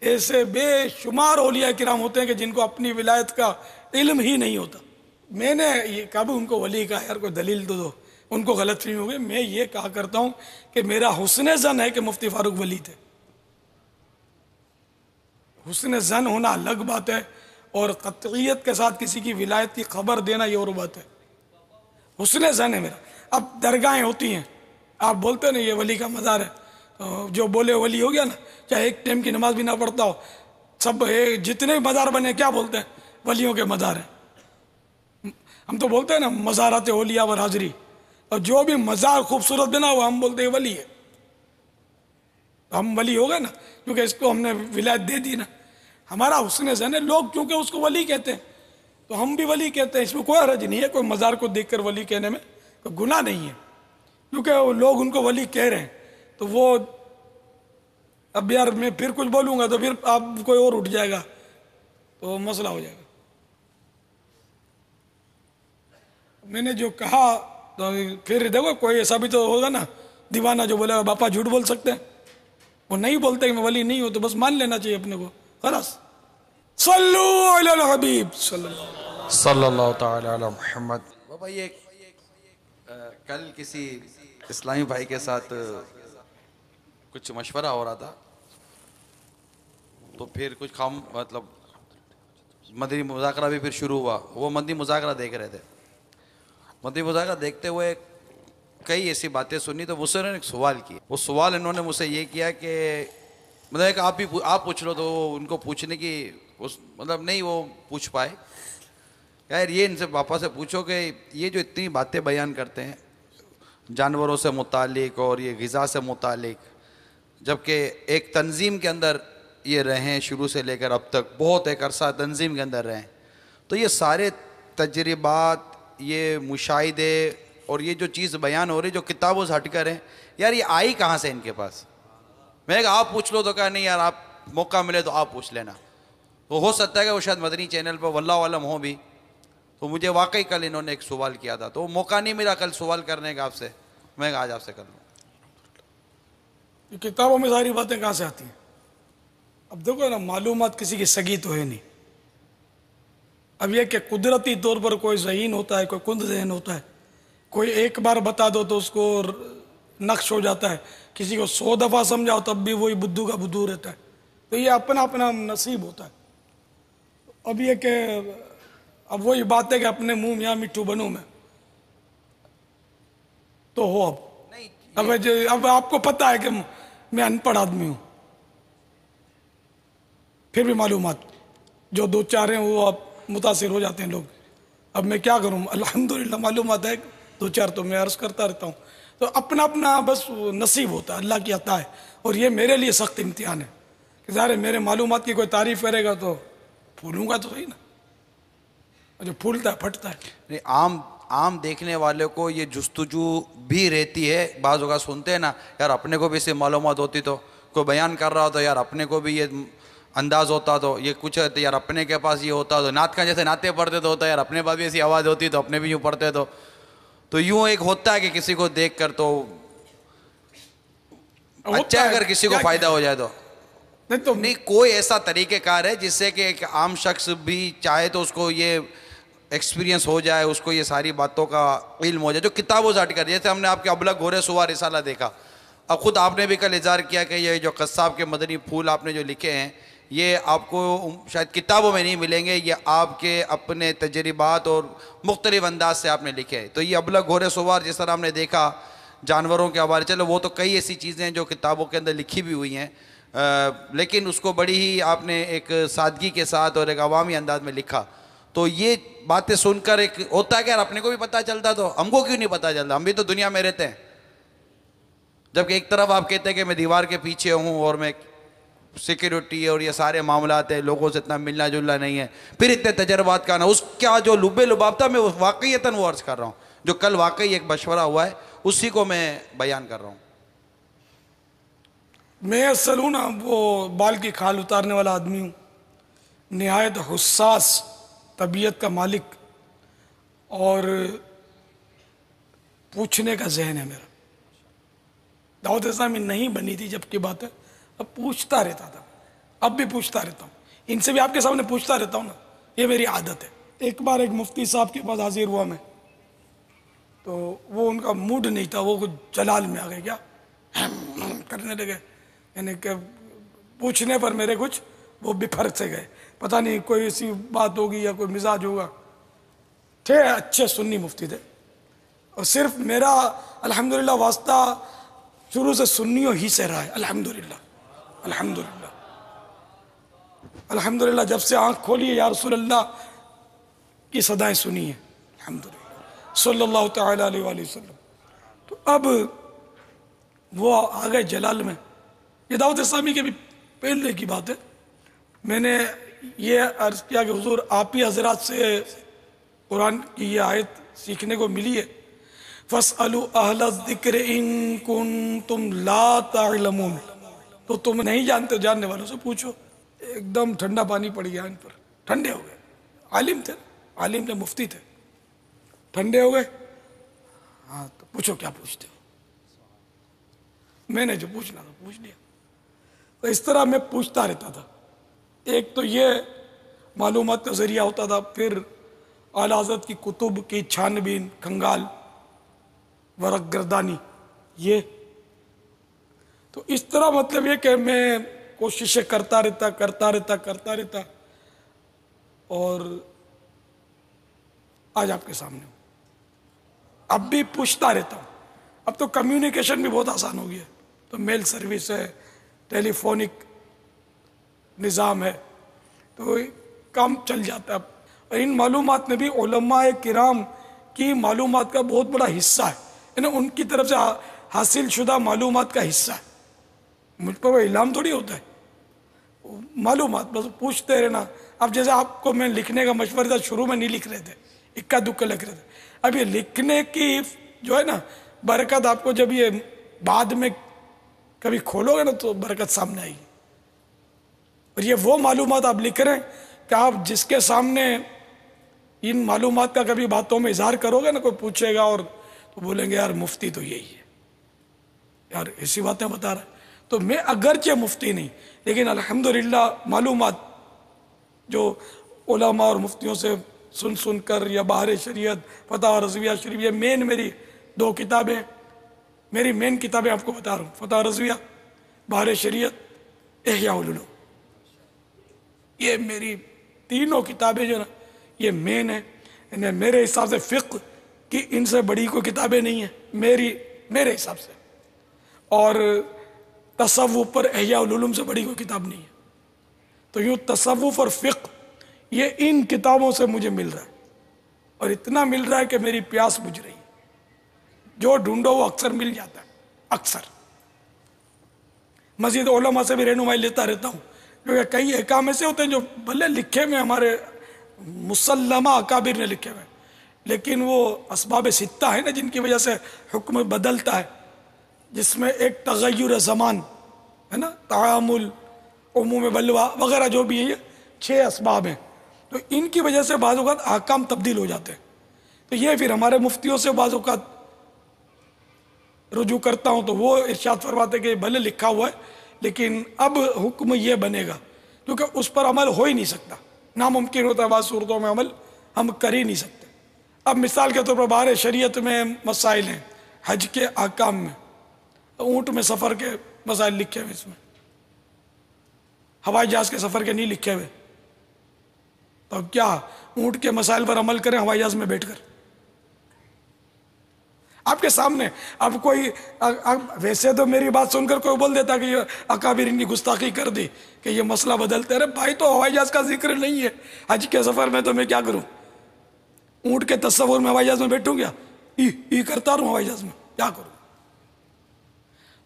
ایسے بے شمار اولیاء کرام ہوتے ہیں کہ جن کو اپنی ولایت کا علم ہی نہیں ہوتا. میں نے یہ کہا ان کو ولی کہا، یار کوئی دلیل تو دو، ان کو غلط فہمی ہو گئی. میں یہ کہا کرتا ہوں کہ میرا حسن ظن ہے کہ مفتی فاروق ولی تھے. حسن ظن ہونا الگ بات ہے، اور قطعیت کے ساتھ کسی کی ولایت کی خبر دینا یہ اور بات ہے. حسن ظن ہے میرا. اب درگاہیں ہوتی ہیں، آپ بولتے ہیں نا یہ ولی کا مزار ہے، جو بولے ولی ہو گیا نا، چاہے ایک ٹائم کی نماز بھی نہ پڑھتا ہو، سب جتنے مزار بنے کیا بولتے ہیں؟ ولیوں کے مزار ہیں. ہم تو بولتے ہیں نا مزارات اولیاء و حاضری، اور جو بھی مزار خوبصورت بنا ہوا ہم بولتے ہیں ولی ہے. ہم ولی ہو گئے نا، کیونکہ اس کو ہم نے ولایت دے دی نا. ہمارا حسن ظن ہے. لوگ کیونکہ اس کو ولی کہتے ہیں تو ہم بھی ولی کہتے ہیں. اس میں کوئی حرج نہیں ہے. کوئی مزار کو دیکھ کر ولی کہنے میں کوئی گناہ نہیں ہے، کیونکہ وہ لوگ ان کو ولی کہہ رہے ہیں. تو وہ اب یار میں پھر کچھ بولوں گا تو پھر آپ کوئی اور اٹھ جائے گا تو مسئلہ ہو جائے گا. میں نے جو کہا تو پھر دیکھو کوئی ایسا بھی تو ہوگا نا دیوانہ جو بولے گا باپا جھوٹ بول سکتے ہیں. وہ نہیں بولتے کہ میں ولی نہیں ہوں، تو بس مان لینا چاہیے اپنے کو. خلاص. صلو علی الحبیب صلی اللہ تعالی علی محمد. بابا یہ کل کسی اسلامی بھائی کے ساتھ کچھ مشورہ ہو رہا تھا، تو پھر کچھ مطلب مدنی مذاکرہ بھی پھر شروع ہوا. وہ مدنی مذاکرہ دیکھ رہے تھے، مدنی مذاکرہ دیکھتے ہوئے کئی ایسی باتیں سنی تو مجھ سے انہوں نے ایک سوال کیا. وہ سوال انہوں نے مجھ سے یہ کیا کہ مطلب کہ آپ پوچھ لو, تو ان کو پوچھنے کی مطلب نہیں وہ پوچھ پائے. یار یہ ان سے پاپا سے پوچھو کہ یہ جو اتنی باتیں بیان کرتے ہیں جانوروں سے متعلق اور یہ غذا سے متعلق, جبکہ ایک تنظیم کے اندر یہ رہیں شروع سے لے کر اب تک, بہت ایک عرصہ تنظیم کے اندر رہیں, تو یہ سارے تجربات, یہ مشاہدے اور یہ جو چیز بیان ہو رہی جو کتابوں سے ہٹ کر ہیں, یار یہ آئی کہاں سے ان کے پاس؟ میں نے کہا آپ پوچھ لو, تو کہا نہیں یار آپ موقع ملے تو آپ پوچھ لینا. تو ہو سکتا ہے کہ وہ شاید مدنی چینل پر واللہ عالم ہو بھی. تو مجھے واقعی کل انہوں نے ایک سوال کیا تھا, تو موقع نہیں ملا کل سوال کرنے کا آپ سے, میں کہا آج آپ سے کر لوں. یہ کتابوں میں ساری باتیں کہاں سے آتی ہیں؟ اب دیکھو نا, معلومات کسی کی سگی تو ہے نہیں. اب یہ کہ قدرتی طور پر کوئی ذہین ہوتا ہے, کوئی کند ذہن ہوتا ہے, کوئی ایک بار بتا دو تو اس کو نقش ہو جاتا ہے, کسی کو 100 دفعہ سمجھاؤ تب بھی وہی بدھو کا بدھو رہتا ہے. تو یہ اپنا اپنا نصیب ہوتا ہے. اب یہ کہ اب وہی بات ہے کہ اپنے منہ میاں مٹھو بنوں میں تو ہو. اب آپ کو پتہ ہے کہ میں ان پڑھ آدمی ہوں, پھر بھی معلومات جو 2-4 ہیں وہ اب متاثر ہو جاتے ہیں لوگ. اب میں کیا کروں, الحمدللہ معلومات ہے 2-4 تو میں عرض کرتا رہتا ہوں. تو اپنا اپنا بس نصیب ہوتا ہے, اللہ کی عطا ہے. اور یہ میرے لیے سخت امتحان ہے کہ ظاہر میرے معلومات کی کوئی تعریف کرے گا تو پھولوں گا تو صحیح نا, جو پھولتا ہے پھٹتا ہے. عام دیکھنے والے کو یہ جستجو بھی رہتی ہے. بعض اوقات سنتے ہیں نا, یار اپنے کو بھی اس سے معلومات ہوتی تو, کوئی بیان کر رہا ہوتا یار اپنے کو بھی یہ انداز ہوتا تو, یہ کچھ ہے یار اپنے کے پاس یہ ہوتا تو, نعت کا جیسے نعتیں پڑھتے تو ہوتا ہے یار اپنے پاس بھی ایسی آواز ہوتی تو اپنے بھی یوں پڑھتے تو یوں ایک ہوتا ہے کہ کسی کو دیکھ کر تو اچھا اگر کسی کو فائدہ ہو جائے تو نہیں, کوئی ایسا طریقہ کار ہے جس سے کہ ایک عام شخص بھی چاہے تو اس کو یہ ایکسپیرینس ہو جائے, اس کو یہ ساری باتوں کا علم ہو جائے جو کتابوں سے ہٹ کر. جیسے ہم نے آپ کے ابلغ گھورے سوا رسالہ دیکھا, اب خود آپ نے بھی کل اظہار کیا کہ یہ جو قصاب کے مدنی پھول آپ نے جو لکھے ہیں یہ آپ کو شاید کتابوں میں نہیں ملیں گے, یہ آپ کے اپنے تجربات اور مختلف انداز سے آپ نے لکھے. تو یہ ابلغ گھورے سوار جس طرح ہم نے دیکھا جانوروں کے حوالے, چلو وہ تو کئی ایسی چیزیں ہیں جو کتابوں کے اندر لکھی بھی ہوئی ہیں, لیکن اس کو بڑی ہی آپ نے ایک سادگی کے ساتھ اور ایک عوامی انداز میں لکھا. تو یہ باتیں سن کر ایک ہوتا ہے کہ یار اپنے کو بھی پتہ چلتا تو ہم کو کیوں نہیں پتہ چلتا, ہم بھی تو دنیا میں رہتے ہیں. جبکہ ایک طرف آپ کہتے ہیں کہ میں دیوار کے پیچھے ہوں اور میں سیکیورٹی اور یہ سارے معاملات ہیں, لوگوں سے اتنا ملنا جلنا نہیں ہے, پھر اتنے تجربات کا نا, اس کا جو لب لباب تھا میں واقعیتاً وہ عرض کر رہا ہوں, جو کل واقعی ایک مشورہ ہوا ہے اسی کو میں بیان کر رہا ہوں. میں اصل ہوں نا وہ بال کی کھال اتارنے والا آدمی ہوں, نہایت حساس طبیعت کا مالک, اور پوچھنے کا ذہن ہے میرا. دعوت اسلامی نہیں بنی تھی جب کی بات ہے, اب پوچھتا رہتا تھا, اب بھی پوچھتا رہتا ہوں, ان سے بھی آپ کے سامنے پوچھتا رہتا ہوں نا, یہ میری عادت ہے. ایک بار ایک مفتی صاحب کے پاس حاضر ہوا میں, تو وہ ان کا موڈ نہیں تھا, وہ کچھ جلال میں آ گئے, کیا کرنے لگے, یعنی کہ پوچھنے پر میرے کچھ وہ بفر سے گئے, پتہ نہیں کوئی ایسی بات ہوگی یا کوئی مزاج ہوگا. تھے اچھے سنی مفتی تھے, اور صرف میرا الحمدللہ واسطہ شروع سے سنیوں ہی سے رہا ہے. الحمدللہ الحمدللہ الحمدللہ, جب سے آنکھ کھولی ہے یا رسول اللہ کی صدائیں سنی ہیں, الحمدللہ صلی اللہ تعالیٰ علیہ وآلہ وسلم. تو اب وہ آگئے جلال میں. یہ دعوت اسلامی کے بھی پہلے کی بات ہے. میں نے یہ عرض کیا کہ حضور آپ ہی حضرات سے قرآن کی یہ آیت سیکھنے کو ملی ہے, فَاسْأَلُوا أَهْلَ الذِّكْرِ إِن كُنتُمْ لَا تَعْلَمُونَ, تو تم نہیں جانتے جاننے والوں سے پوچھو. ایک دم ٹھنڈا پانی پڑ گیا ان پر, ٹھنڈے ہو گئے. عالم تھے, عالم نے مفتی تھے, ٹھنڈے ہو گئے. ہاں تو پوچھو کیا پوچھتے ہو, میں نے جو پوچھنا تھا پوچھ لیا. تو اس طرح میں پوچھتا رہتا تھا. ایک تو یہ معلومات کا ذریعہ ہوتا تھا, پھر اعلیٰ حضرت کی کتب کی چھان بین, کھنگال, ورق گردانی, یہ تو اس طرح مطلب یہ کہ میں کوششیں کرتا رہتا, اور آج آپ کے سامنے ہوں. اب بھی پوچھتا رہتا ہوں. اب تو کمیونیکیشن بھی بہت آسان ہو گیا ہے, تو میل سروس ہے, ٹیلی فونک نظام ہے, تو کام چل جاتا ہے. اور ان معلومات میں بھی علماء کرام کی معلومات کا بہت بڑا حصہ ہے, یعنی ان کی طرف سے حاصل شدہ معلومات کا حصہ ہے. مجھ پر وہ اعلام تھوڑی ہوتا ہے, معلومات بس پوچھتے رہنا. اب جیسے آپ کو میں لکھنے کا مشورہ تھا, شروع میں نہیں لکھ رہے تھے, اکا دکا لکھ رہے تھے. اب یہ لکھنے کی جو ہے نا برکت آپ کو جب یہ بعد میں کبھی کھولو گے نا تو برکت سامنے آئے گی. اور یہ وہ معلومات آپ لکھ رہے ہیں کہ آپ جس کے سامنے ان معلومات کا کبھی باتوں میں اظہار کرو گے نا, کوئی پوچھے گا اور تو بولیں گے یار مفتی تو یہی ہے, یار ایسی باتیں بتا رہا ہے. تو میں اگرچہ مفتی نہیں, لیکن الحمدللہ معلومات جو علماء اور مفتیوں سے سن کر, یا بہار شریعت, فتح رضویہ شریف, یہ میری 2 کتابیں, میری مین کتابیں آپ کو بتا رہا ہوں, فتح رضویہ, بہار شریعت, احیاء العلوم. یہ میری تینوں کتابیں جو نا یہ مین ہیں. یعنی میرے حساب سے فقہ کی ان سے بڑی کوئی کتابیں نہیں ہیں میرے حساب سے, اور تصوف پر احیاء العلوم سے بڑی کوئی کتاب نہیں ہے. تو یوں تصوف اور فقہ یہ ان کتابوں سے مجھے مل رہا ہے, اور اتنا مل رہا ہے کہ میری پیاس بجھ رہی ہے. جو ڈھونڈو وہ اکثر مل جاتا ہے, اکثر. مزید علماء سے بھی رہنمائی لیتا رہتا ہوں, کیونکہ کئی احکام ایسے ہوتے ہیں جو بھلے لکھے میں ہمارے مسلمہ اکابر نے لکھے ہوئے, لیکن وہ اسباب ستہ ہے نا جن کی وجہ سے حکم بدلتا ہے, جس میں ایک تغیر زمان ہے نا, تعامل, عموم بلوا وغیرہ جو بھی ہے, یہ 6 اسباب ہیں. تو ان کی وجہ سے بعض اوقات احکام تبدیل ہو جاتے ہیں. تو یہ پھر ہمارے مفتیوں سے بعض اوقات رجوع کرتا ہوں تو وہ ارشاد فرماتے کہ بھلے لکھا ہوا ہے لیکن اب حکم یہ بنے گا, کیونکہ اس پر عمل ہو ہی نہیں سکتا, ناممکن ہوتا ہے بعض صورتوں میں عمل ہم کر ہی نہیں سکتے. اب مثال کے طور پر بہار شریعت میں مسائل ہیں, حج کے احکام میں, اونٹ میں سفر کے مسائل لکھے ہوئے, اس میں ہوائی جہاز کے سفر کے نہیں لکھے ہوئے. تو اب کیا اونٹ کے مسائل پر عمل کریں ہوائی جہاز میں بیٹھ کر؟ آپ کے سامنے اب کوئی ویسے تو میری بات سن کر کوئی بول دیتا کہ یہ اکابر ان کی گستاخی کر دی کہ یہ مسئلہ بدلتے. ارے بھائی تو ہوائی جہاز کا ذکر نہیں ہے حج کے سفر میں, تو میں کیا کروں؟ اونٹ کے تصور میں ہوائی جہاز میں بیٹھوں گیا, ای کرتا رہوں ہوائی جہاز میں, کیا کروں؟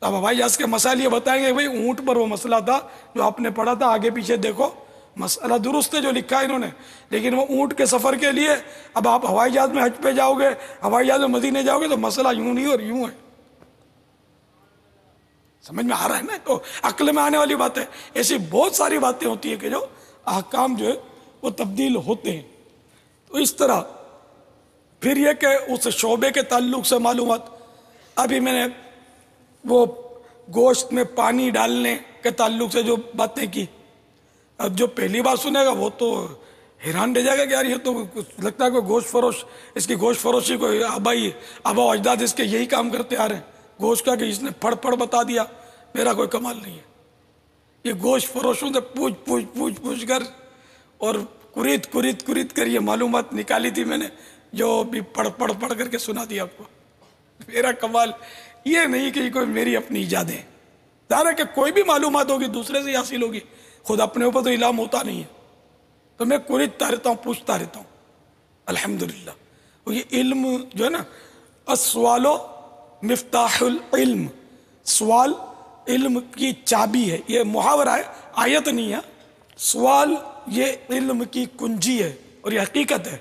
اب ہوائی جہاز کے مسائل یہ بتائیں گے بھائی اونٹ پر وہ مسئلہ تھا جو آپ نے پڑھا تھا, آگے پیچھے دیکھو مسئلہ درست ہے جو لکھا ہے انہوں نے, لیکن وہ اونٹ کے سفر کے لیے اب آپ ہوائی جہاز میں حج پہ جاؤ گے, ہوائی جہاز میں مدینے جاؤ گے, تو مسئلہ یوں نہیں اور یوں ہے. سمجھ میں آ رہا ہے نا؟ تو عقل میں آنے والی بات ہے. ایسی بہت ساری باتیں ہوتی ہیں کہ جو احکام جو ہے وہ تبدیل ہوتے ہیں. تو اس طرح پھر یہ کہ اس شعبے کے تعلق سے معلومات, ابھی میں نے وہ گوشت میں پانی ڈالنے کے تعلق سے جو باتیں کی, اب جو پہلی بار سنے گا وہ تو حیران رہ جائے گا کہ یار یہ تو لگتا ہے کوئی گوشت فروش, اس کی گوشت فروشی کوئی آبا و اجداد اس کے یہی کام کرتے آ رہے ہیں, گوشت کا کہ اس نے پڑ بتا دیا, میرا کوئی کمال نہیں ہے. یہ گوشت فروشوں سے پوچھ کر اور کرید کر یہ معلومات نکالی تھی میں نے, جو بھی پڑھ کر کے سنا دی آپ کو. میرا کمال یہ نہیں کہ کوئی میری اپنی ایجادیں, ظاہر ہے کہ کوئی بھی معلومات ہوگی دوسرے سے حاصل ہوگی, خود اپنے اوپر تو الہام ہوتا نہیں ہے. تو میں کوریدتا رہتا ہوں, پوچھتا رہتا ہوں الحمدللہ. اور یہ علم جو ہے نا, السوال مفتاح العلم, سوال علم کی چابی ہے. یہ محاورہ ہے, آیت نہیں ہے. سوال یہ علم کی کنجی ہے, اور یہ حقیقت ہے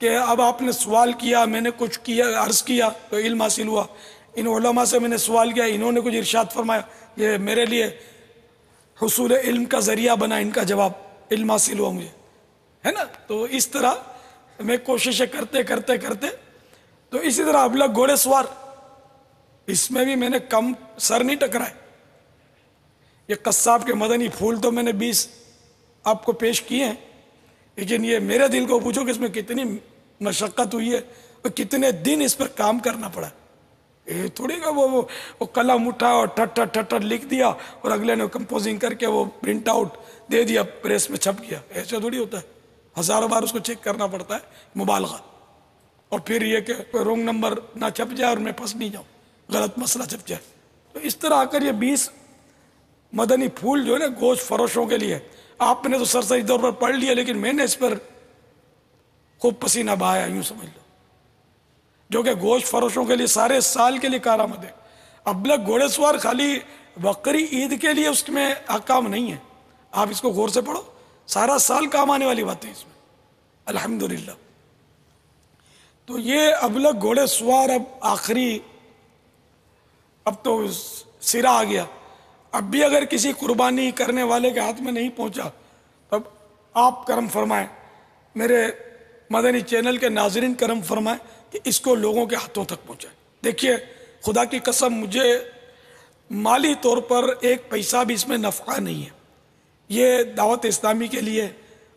کہ اب آپ نے سوال کیا, میں نے کچھ کیا, عرض کیا تو علم حاصل ہوا. ان علماء سے میں نے سوال کیا, انہوں نے کچھ ارشاد فرمایا, یہ میرے لیے حصول علم کا ذریعہ بنا, ان کا جواب علم حاصل ہوا مجھے, ہے نا. تو اس طرح میں کوششیں کرتے تو اسی طرح ابلغ گھوڑے سوار, اس میں بھی میں نے کم سر نہیں ٹکرائے. یہ قصاب کے مدنی پھول تو میں نے 20 آپ کو پیش کیے ہیں, لیکن یہ میرے دل کو پوچھو کہ اس میں کتنی مشقت ہوئی ہے اور کتنے دن اس پر کام کرنا پڑا. یہ تھوڑی کہ وہ قلم اٹھا اور ٹھٹ لکھ دیا اور اگلے نے کمپوزنگ کر کے وہ پرنٹ آؤٹ دے دیا, پریس میں چھپ گیا. ایسا تھوڑی ہوتا ہے, ہزاروں بار اس کو چیک کرنا پڑتا ہے, مبالغہ. اور پھر یہ کہ رونگ نمبر نہ چھپ جائے اور میں پھنس نہیں جاؤں، غلط مسئلہ چھپ جائے. تو اس طرح آ کر یہ 20 مدنی پھول جو ہے نا گوشت فروشوں کے لیے، آپ نے تو سرسری طور پر پڑھ لیا، لیکن میں نے اس پر خوب پسینہ بہایا، یوں سمجھ لو، جو کہ گوشت فروشوں کے لیے سارے سال کے لیے کارآمد ہے. ابلک گھوڑے سوار خالی بقری عید کے لیے اس میں احکام نہیں ہے، آپ اس کو غور سے پڑھو، سارا سال کام آنے والی باتیں اس میں الحمدللہ. تو یہ ابلک گھوڑے سوار اب آخری، اب تو سرا آ گیا. اب بھی اگر کسی قربانی کرنے والے کے ہاتھ میں نہیں پہنچا تب آپ کرم فرمائیں، میرے مدنی چینل کے ناظرین کرم فرمائیں کہ اس کو لوگوں کے ہاتھوں تک پہنچائیں. دیکھیے خدا کی قسم، مجھے مالی طور پر ایک پیسہ بھی اس میں نفع نہیں ہے، یہ دعوت اسلامی کے لیے.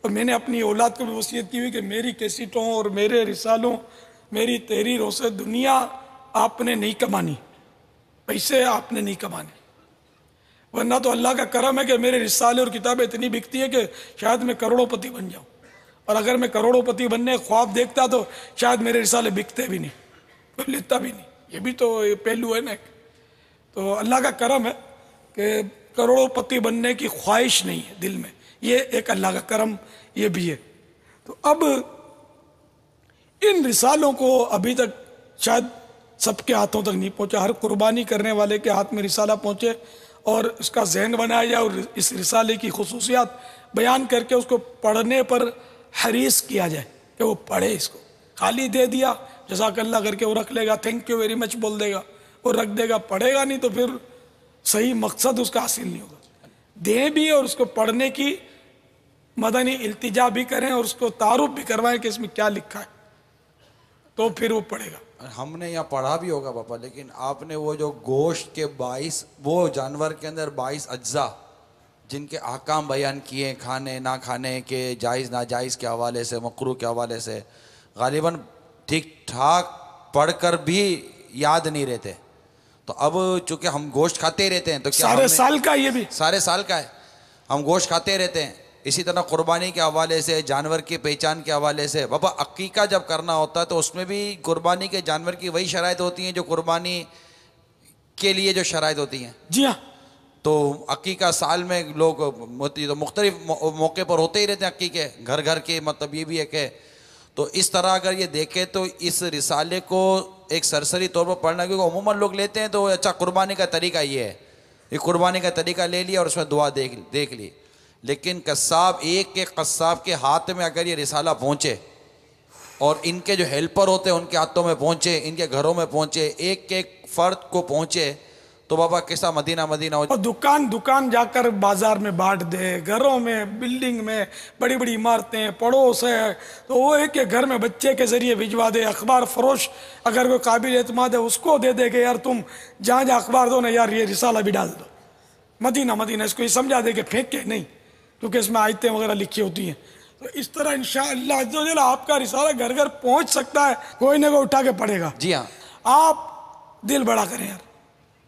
اور میں نے اپنی اولاد کو بھی وصیت کی ہوئی کہ میری کیسٹوں اور میرے رسالوں، میری تحریروں سے دنیا آپ نے نہیں کمانی، پیسے آپ نے نہیں کمانے. ورنہ تو اللہ کا کرم ہے کہ میرے رسالے اور کتابیں اتنی بکتی ہیں کہ شاید میں کروڑوں پتی بن جاؤں، اور اگر میں کروڑوں پتی بننے خواب دیکھتا تو شاید میرے رسالے بکتے بھی نہیں، کوئی لیتا بھی نہیں. یہ بھی تو پہلو ہے نا. تو اللہ کا کرم ہے کہ کروڑوں پتی بننے کی خواہش نہیں ہے دل میں، یہ ایک اللہ کا کرم یہ بھی ہے. تو اب ان رسالوں کو ابھی تک شاید سب کے ہاتھوں تک نہیں پہنچا، ہر قربانی کرنے والے کے ہاتھ میں رسالہ پہنچے اور اس کا ذہن بنایا جائے اور اس رسالے کی خصوصیات بیان کر کے اس کو پڑھنے پر حریص کیا جائے کہ وہ پڑھے. اس کو خالی دے دیا جزاک اللہ کر کے وہ رکھ لے گا، تھینک یو ویری مچ بول دے گا، وہ رکھ دے گا، پڑھے گا نہیں تو پھر صحیح مقصد اس کا حاصل نہیں ہوگا. دیں بھی اور اس کو پڑھنے کی مدنی التجا بھی کریں اور اس کو تعارف بھی کروائیں کہ اس میں کیا لکھا ہے، تو پھر وہ پڑھے گا. ہم نے یہاں پڑھا بھی ہوگا پاپا، لیکن آپ نے وہ جو گوشت کے 22 وہ جانور کے اندر 22 اجزاء جن کے احکام بیان کیے، کھانے نہ کھانے کے، جائز ناجائز کے حوالے سے، مکروہ کے حوالے سے، غالباً ٹھیک ٹھاک پڑھ کر بھی یاد نہیں رہتے. تو اب چونکہ ہم گوشت کھاتے ہی رہتے ہیں تو کیا سارے سال کا یہ بھی سارے سال کا ہے، ہم گوشت کھاتے رہتے ہیں. اسی طرح قربانی کے حوالے سے، جانور کی پہچان کے حوالے سے، بابا عقیقہ جب کرنا ہوتا ہے تو اس میں بھی قربانی کے جانور کی وہی شرائط ہوتی ہیں جو قربانی کے لیے جو شرائط ہوتی ہیں. جی ہاں. تو عقیقہ سال میں لوگ مختلف موقع پر ہوتے ہی رہتے ہیں عقیقے، گھر گھر کے، مطلب یہ بھی ہے کہ تو اس طرح اگر یہ دیکھیں تو اس رسالے کو ایک سرسری طور پر پڑھنا، کیونکہ عموماً لوگ لیتے ہیں تو اچھا قربانی کا طریقہ یہ ہے، یہ قربانی کا طریقہ لے لیا اور اس میں دعا دیکھ لی. لیکن قصاب، ایک قصاب کے ہاتھ میں اگر یہ رسالہ پہنچے اور ان کے جو ہیلپر ہوتے ہیں ان کے ہاتھوں میں پہنچے، ان کے گھروں میں پہنچے، ایک فرد کو پہنچے، تو بابا کیسا مدینہ ہو. اور دکان جا کر بازار میں بانٹ دے، گھروں میں، بلڈنگ میں، بڑی بڑی عمارتیں، پڑوس ہے تو وہ ایک کے گھر میں بچے کے ذریعے بھجوا دے. اخبار فروش اگر کوئی قابل اعتماد ہے اس کو دے دے کہ یار تم جہاں اخبار دو نا یار یہ رسالہ بھی ڈال دو. مدینہ اس کو یہ سمجھا دے کہ پھینک کے نہیں، کیونکہ اس میں آیتیں وغیرہ لکھی ہوتی ہیں. تو اس طرح انشاءاللہ عز و جل آپ کا رسالہ گھر گھر پہنچ سکتا ہے، کوئی نہ کوئی اٹھا کے پڑھے گا. جی ہاں. آپ دل بڑا کریں یار،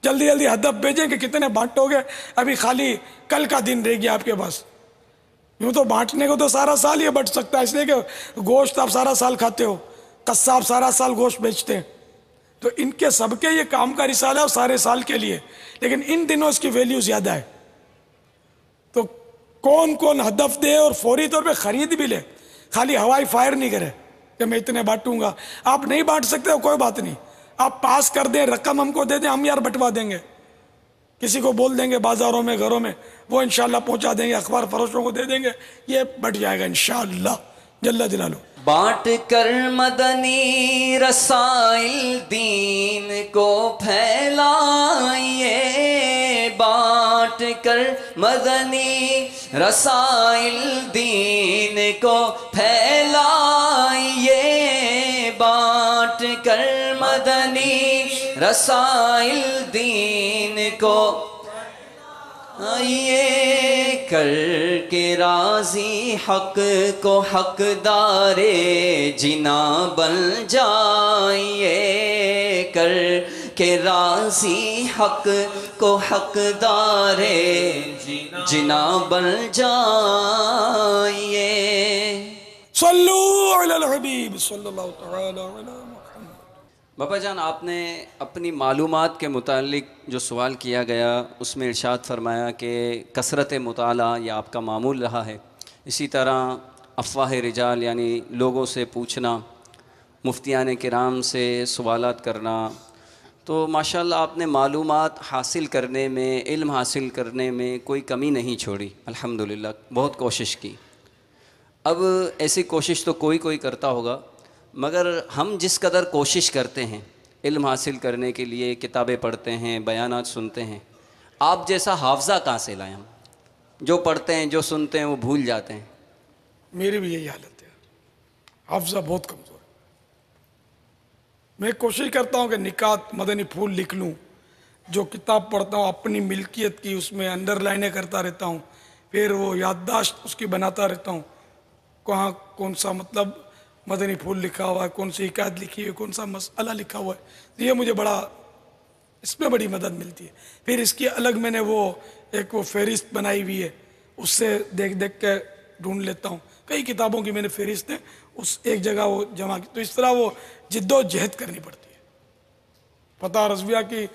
جلدی ہدف بھیجیں کہ کتنے بانٹو گے، ابھی خالی کل کا دن رہ گیا آپ کے پاس. یوں تو بانٹنے کو تو سارا سال یہ بٹ سکتا ہے، اس لیے کہ گوشت آپ سارا سال کھاتے ہو، قصاب سارا سال گوشت بیچتے ہیں، تو ان کے سب کے یہ کام کا رسالہ ہے سارے سال کے لیے، لیکن ان دنوں اس کی ویلیو زیادہ ہے. تو کون ہدف دے اور فوری طور پہ خرید بھی لے، خالی ہوائی فائر نہیں کرے کہ میں اتنے بانٹوں گا. آپ نہیں بانٹ سکتے کوئی بات نہیں، آپ پاس کر دیں، رقم ہم کو دے دیں، ہم یار بٹوا دیں گے، کسی کو بول دیں گے بازاروں میں، گھروں میں، وہ انشاءاللہ پہنچا دیں گے، اخبار فروشوں کو دے دیں گے، یہ بٹ جائے گا انشاءاللہ جل جلالہ. بانٹ کر مدنی رسائل دین کو پھیلائیے، بانٹ کر مدنی رسائل دین کو پھیلائیے، بانٹ کر مدنی رسائل دین کو آئیے، کر کے راضی حق کو حقدار جنا بن جائیے، کر کے راضی حق کو حقدار جنا بن جائیے. صلو علی الحبیب صلی اللہ تعالی علی محمد۔ باپا جان، آپ نے اپنی معلومات کے متعلق جو سوال کیا گیا اس میں ارشاد فرمایا کہ کثرت مطالعہ یہ آپ کا معمول رہا ہے، اسی طرح افواہ رجال یعنی لوگوں سے پوچھنا، مفتیان کرام سے سوالات کرنا، تو ماشاءاللہ آپ نے معلومات حاصل کرنے میں، علم حاصل کرنے میں کوئی کمی نہیں چھوڑی، الحمدللہ بہت کوشش کی۔ اب ایسی کوشش تو کوئی کرتا ہوگا، مگر ہم جس قدر کوشش کرتے ہیں علم حاصل کرنے کے لیے، کتابیں پڑھتے ہیں، بیانات سنتے ہیں، آپ جیسا حافظہ کہاں سے لائیں ہم؟ جو پڑھتے ہیں، جو سنتے ہیں، وہ بھول جاتے ہیں۔ میری بھی یہی حالت ہے، حافظہ بہت کمزور ہے۔ میں کوشش کرتا ہوں کہ نکات مدنی پھول لکھ لوں، جو کتاب پڑھتا ہوں اپنی ملکیت کی اس میں انڈر لائنیں کرتا رہتا ہوں، پھر وہ یادداشت اس کی بناتا رہتا ہوں، کہاں کون سا مطلب مدنی پھول لکھا ہوا ہے، کون سی حکایت لکھی ہے، کون سا مسئلہ لکھا ہوا ہے، یہ مجھے اس میں بڑی مدد ملتی ہے۔ پھر اس کی الگ میں نے وہ فہرست بنائی ہوئی ہے، اس سے دیکھ کے ڈھونڈ لیتا ہوں۔ کئی کتابوں کی میں نے فہرست ہے اس ایک جگہ وہ جمع کی، تو اس طرح وہ جد و جہد کرنی پڑتی ہے۔ فتح رضویہ کی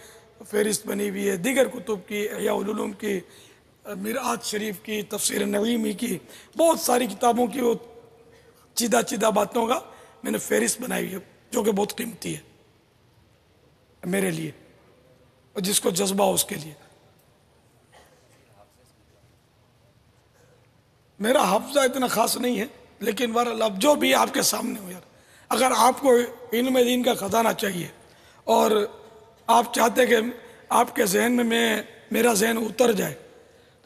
فہرست بنی ہوئی ہے، دیگر کتب کی، احیاء العلوم کی، مرآت شریف کی، تفسیر نعیمی کی، بہت ساری کتابوں کی وہ چیدہ باتوں کا میں نے فہرست بنائی ہوئی ہے، جو کہ بہت قیمتی ہے میرے لیے اور جس کو جذبہ ہو اس کے لیے۔ میرا حافظہ اتنا خاص نہیں ہے، لیکن بہرحال اب جو بھی آپ کے سامنے ہو، یار اگر آپ کو علم دین کا خزانہ چاہیے اور آپ چاہتے کہ آپ کے ذہن میں میرا ذہن اتر جائے،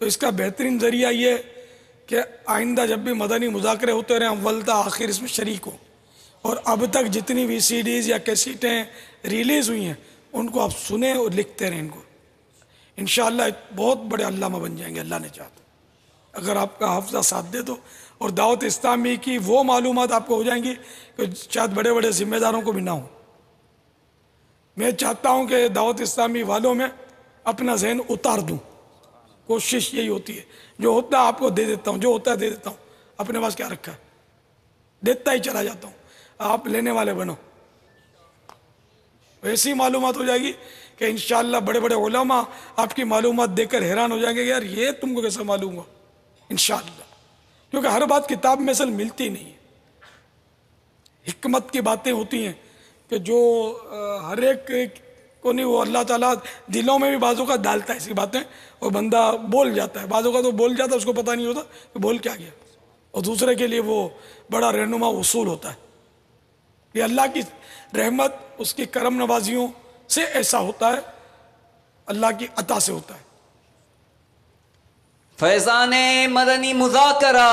تو اس کا بہترین ذریعہ یہ کہ آئندہ جب بھی مدنی مذاکرے ہوتے رہے ہم اول تا آخر اس میں شریک ہوں، اور اب تک جتنی بھی سی ڈیز یا کیسیٹیں ریلیز ہوئی ہیں ان کو آپ سنیں اور لکھتے رہیں ان کو، انشاءاللہ بہت بڑے علامہ بن جائیں گے اللہ نے چاہا تو، اگر آپ کا حافظہ ساتھ دے تو۔ اور دعوت اسلامی کی وہ معلومات آپ کو ہو جائیں گی کہ شاید بڑے بڑے ذمہ داروں کو بھی نہ ہوں۔ میں چاہتا ہوں کہ دعوت اسلامی والوں میں اپنا ذہن اتار دوں، کوشش یہی ہوتی ہے، جو ہوتا ہے آپ کو دے دیتا ہوں، جو ہوتا ہے دے دیتا ہوں، اپنے پاس کیا رکھا ہے دیتا ہی چلا جاتا ہوں، آپ لینے والے بنو، ایسی معلومات ہو جائے گی کہ انشاءاللہ بڑے بڑے علماء آپ کی معلومات دیکھ کر حیران ہو جائیں گے کہ یار یہ تم کو کیسا معلوم ہوا، انشاءاللہ، کیونکہ ہر بات کتاب میں اصل ملتی نہیں ہے، حکمت کی باتیں ہوتی ہیں کہ جو ہر ایک کو نہیں، وہ اللہ تعالیٰ دلوں میں بھی بعضوں کا ڈالتا ہے ایسی باتیں، اور بندہ بول جاتا ہے، بعضوں کا تو بول جاتا ہے اس کو پتہ نہیں ہوتا کہ بول کیا گیا، اور دوسرے کے لیے وہ بڑا رہنما اصول ہوتا ہے۔ یہ اللہ کی رحمت، اس کی کرم نوازیوں سے ایسا ہوتا ہے، اللہ کی عطا سے ہوتا ہے۔ فیضان مدنی مذاکرہ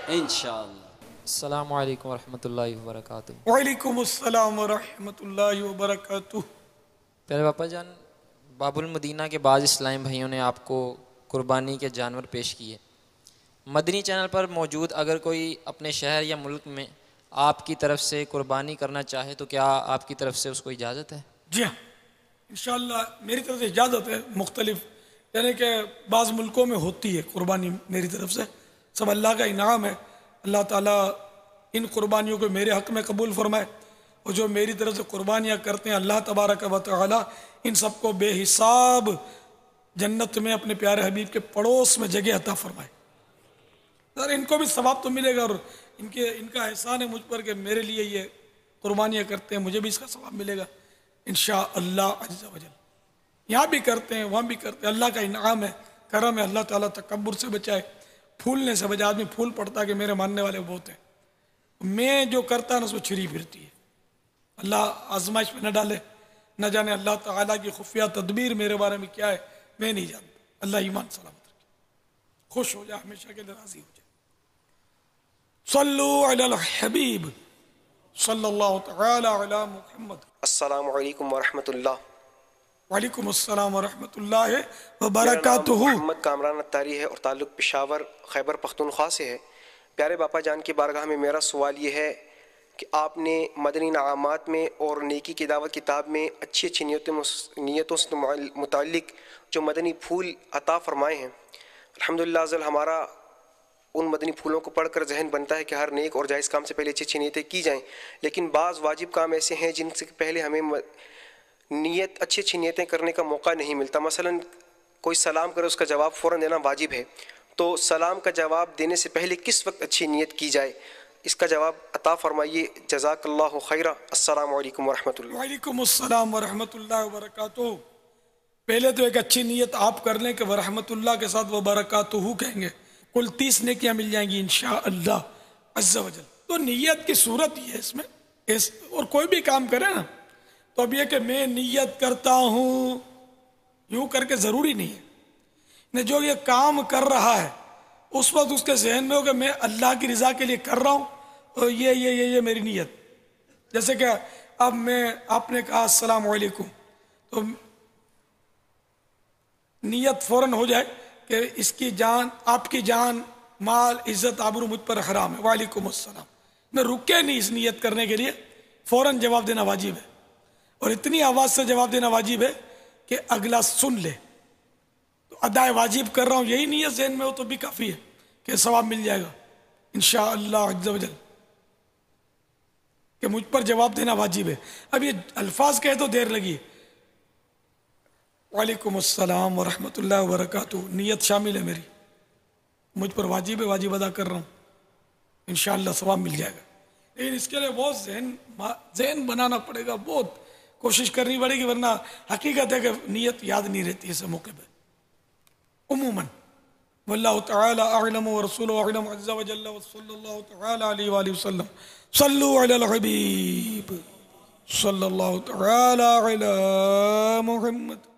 انشاءاللہ۔ السلام علیکم ورحمۃ اللہ وبرکاتہ۔ وعلیکم السلام ورحمۃ اللہ وبرکاتہ۔ پیارے باپا جان، باب المدینہ کے بعض اسلامی بھائیوں نے آپ کو قربانی کے جانور پیش کیے، مدنی چینل پر موجود اگر کوئی اپنے شہر یا ملک میں آپ کی طرف سے قربانی کرنا چاہے تو کیا آپ کی طرف سے اس کو اجازت ہے؟ جی ہاں، انشاءاللہ میری طرف سے اجازت ہے، مختلف یعنی کہ بعض ملکوں میں ہوتی ہے قربانی میری طرف سے، سب اللہ کا انعام ہے، اللہ تعالیٰ ان قربانیوں کو میرے حق میں قبول فرمائے، اور جو میری طرف سے قربانیاں کرتے ہیں اللہ تبارک و تعالی ان سب کو بے حساب جنت میں اپنے پیارے حبیب کے پڑوس میں جگہ عطا فرمائے۔ سر ان کو بھی ثواب تو ملے گا، اور ان کا احسان ہے مجھ پر کہ میرے لیے یہ قربانیاں کرتے ہیں، مجھے بھی اس کا ثواب ملے گا انشاءاللہ عز و جل۔ یہاں بھی کرتے ہیں وہاں بھی کرتے ہیں، اللہ کا انعام ہے، کرم ہے، اللہ تعالیٰ تکبر سے بچائے، پھولنے سے بچائے۔ آدمی پھول پڑتا ہے کہ میرے ماننے والے بہت ہیں، میں جو کرتا ہے نا اس میں چھری پھرتی ہے، اللہ آزمائش میں نہ ڈالے، نہ جانے اللہ تعالیٰ کی خفیہ تدبیر میرے بارے میں کیا ہے میں نہیں جانتا، اللہ ایمان سلامت رکھے، خوش ہو جائے، ہمیشہ کے لیے راضی ہو جائے۔ صلو علی الحبیب صلی اللہ تعالی علی محمد۔ السلام علیکم ورحمۃ اللہ۔ وعلیکم السلام ورحمۃ اللہ میرا نام وبرکاتہ۔ محمد کامران اتاری ہے اور تعلق پشاور خیبر پختونخوا سے ہے۔ پیارے باپا جان کی بارگاہ میں میرا سوال یہ ہے کہ آپ نے مدنی انعامات میں اور نیکی کی دعوت کتاب میں اچھی اچھی نیتوں سے متعلق جو مدنی پھول عطا فرمائے ہیں، الحمدللہ ازل ہمارا ان مدنی پھولوں کو پڑھ کر ذہن بنتا ہے کہ ہر نیک اور جائز کام سے پہلے اچھی اچھی نیتیں کی جائیں، لیکن بعض واجب کام ایسے ہیں جن سے پہلے ہمیں نیت اچھی اچھی نیتیں کرنے کا موقع نہیں ملتا. مثلا کوئی سلام کرے اس کا جواب فوراً دینا واجب ہے، تو سلام کا جواب دینے سے پہلے کس وقت اچھی نیت کی جائے، اس کا جواب عطا فرمائیے. جزاک اللہ خیرہ. السلام علیکم ورحمۃ اللہ. وعلیکم السلام ورحمۃ اللہ وبرکاتہ. پہلے تو ایک اچھی نیت آپ کر لیں کہ ورحمۃ اللہ کے ساتھ وبرکاتہ کہیں گے. کل 30 نیکیاں مل جائیں گی انشاءاللہ عز و جل. تو نیت کی صورت یہ ہے اس میں، اور کوئی بھی کام کرے نا تو اب یہ کہ میں نیت کرتا ہوں یوں کر کے ضروری نہیں ہے. جو یہ کام کر رہا ہے اس وقت اس کے ذہن میں ہو کہ میں اللہ کی رضا کے لیے کر رہا ہوں اور یہ میری نیت. جیسے کہ اب آپ نے کہا السلام علیکم، تو نیت فوراً ہو جائے کہ اس کی جان، آپ کی جان، مال، عزت، آبرو مجھ پر حرام ہے. وعلیکم السلام. میں رکے نہیں اس نیت کرنے کے لیے، فوراً جواب دینا واجب ہے، اور اتنی آواز سے جواب دینا واجب ہے کہ اگلا سن لے. تو ادائے واجب کر رہا ہوں یہی نیت ذہن میں ہو تو بھی کافی ہے کہ ثواب مل جائے گا انشاءاللہ عز و جل، کہ مجھ پر جواب دینا واجب ہے. اب یہ الفاظ کہے تو دیر لگی. وعلیکم السلام ورحمۃ اللہ وبرکاتہ نیت شامل ہے میری، مجھ پر واجب ہے، واجب ادا کر رہا ہوں، انشاءاللہ ثواب مل جائے گا. لیکن اس کے لیے بہت ذہن بنانا پڑے گا، بہت کوشش کرنی پڑے گی، ورنہ حقیقت ہے کہ نیت یاد نہیں رہتی اس موقع پہ عموماً. واللہ تعالی اعلم ورسولہ اعلم عز و جل وصلی اللہ تعالی علیہ وآلہ وسلم. صلو علی الحبیب صلی اللہ تعالی علی محمد.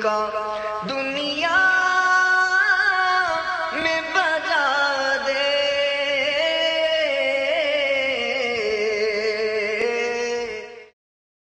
کا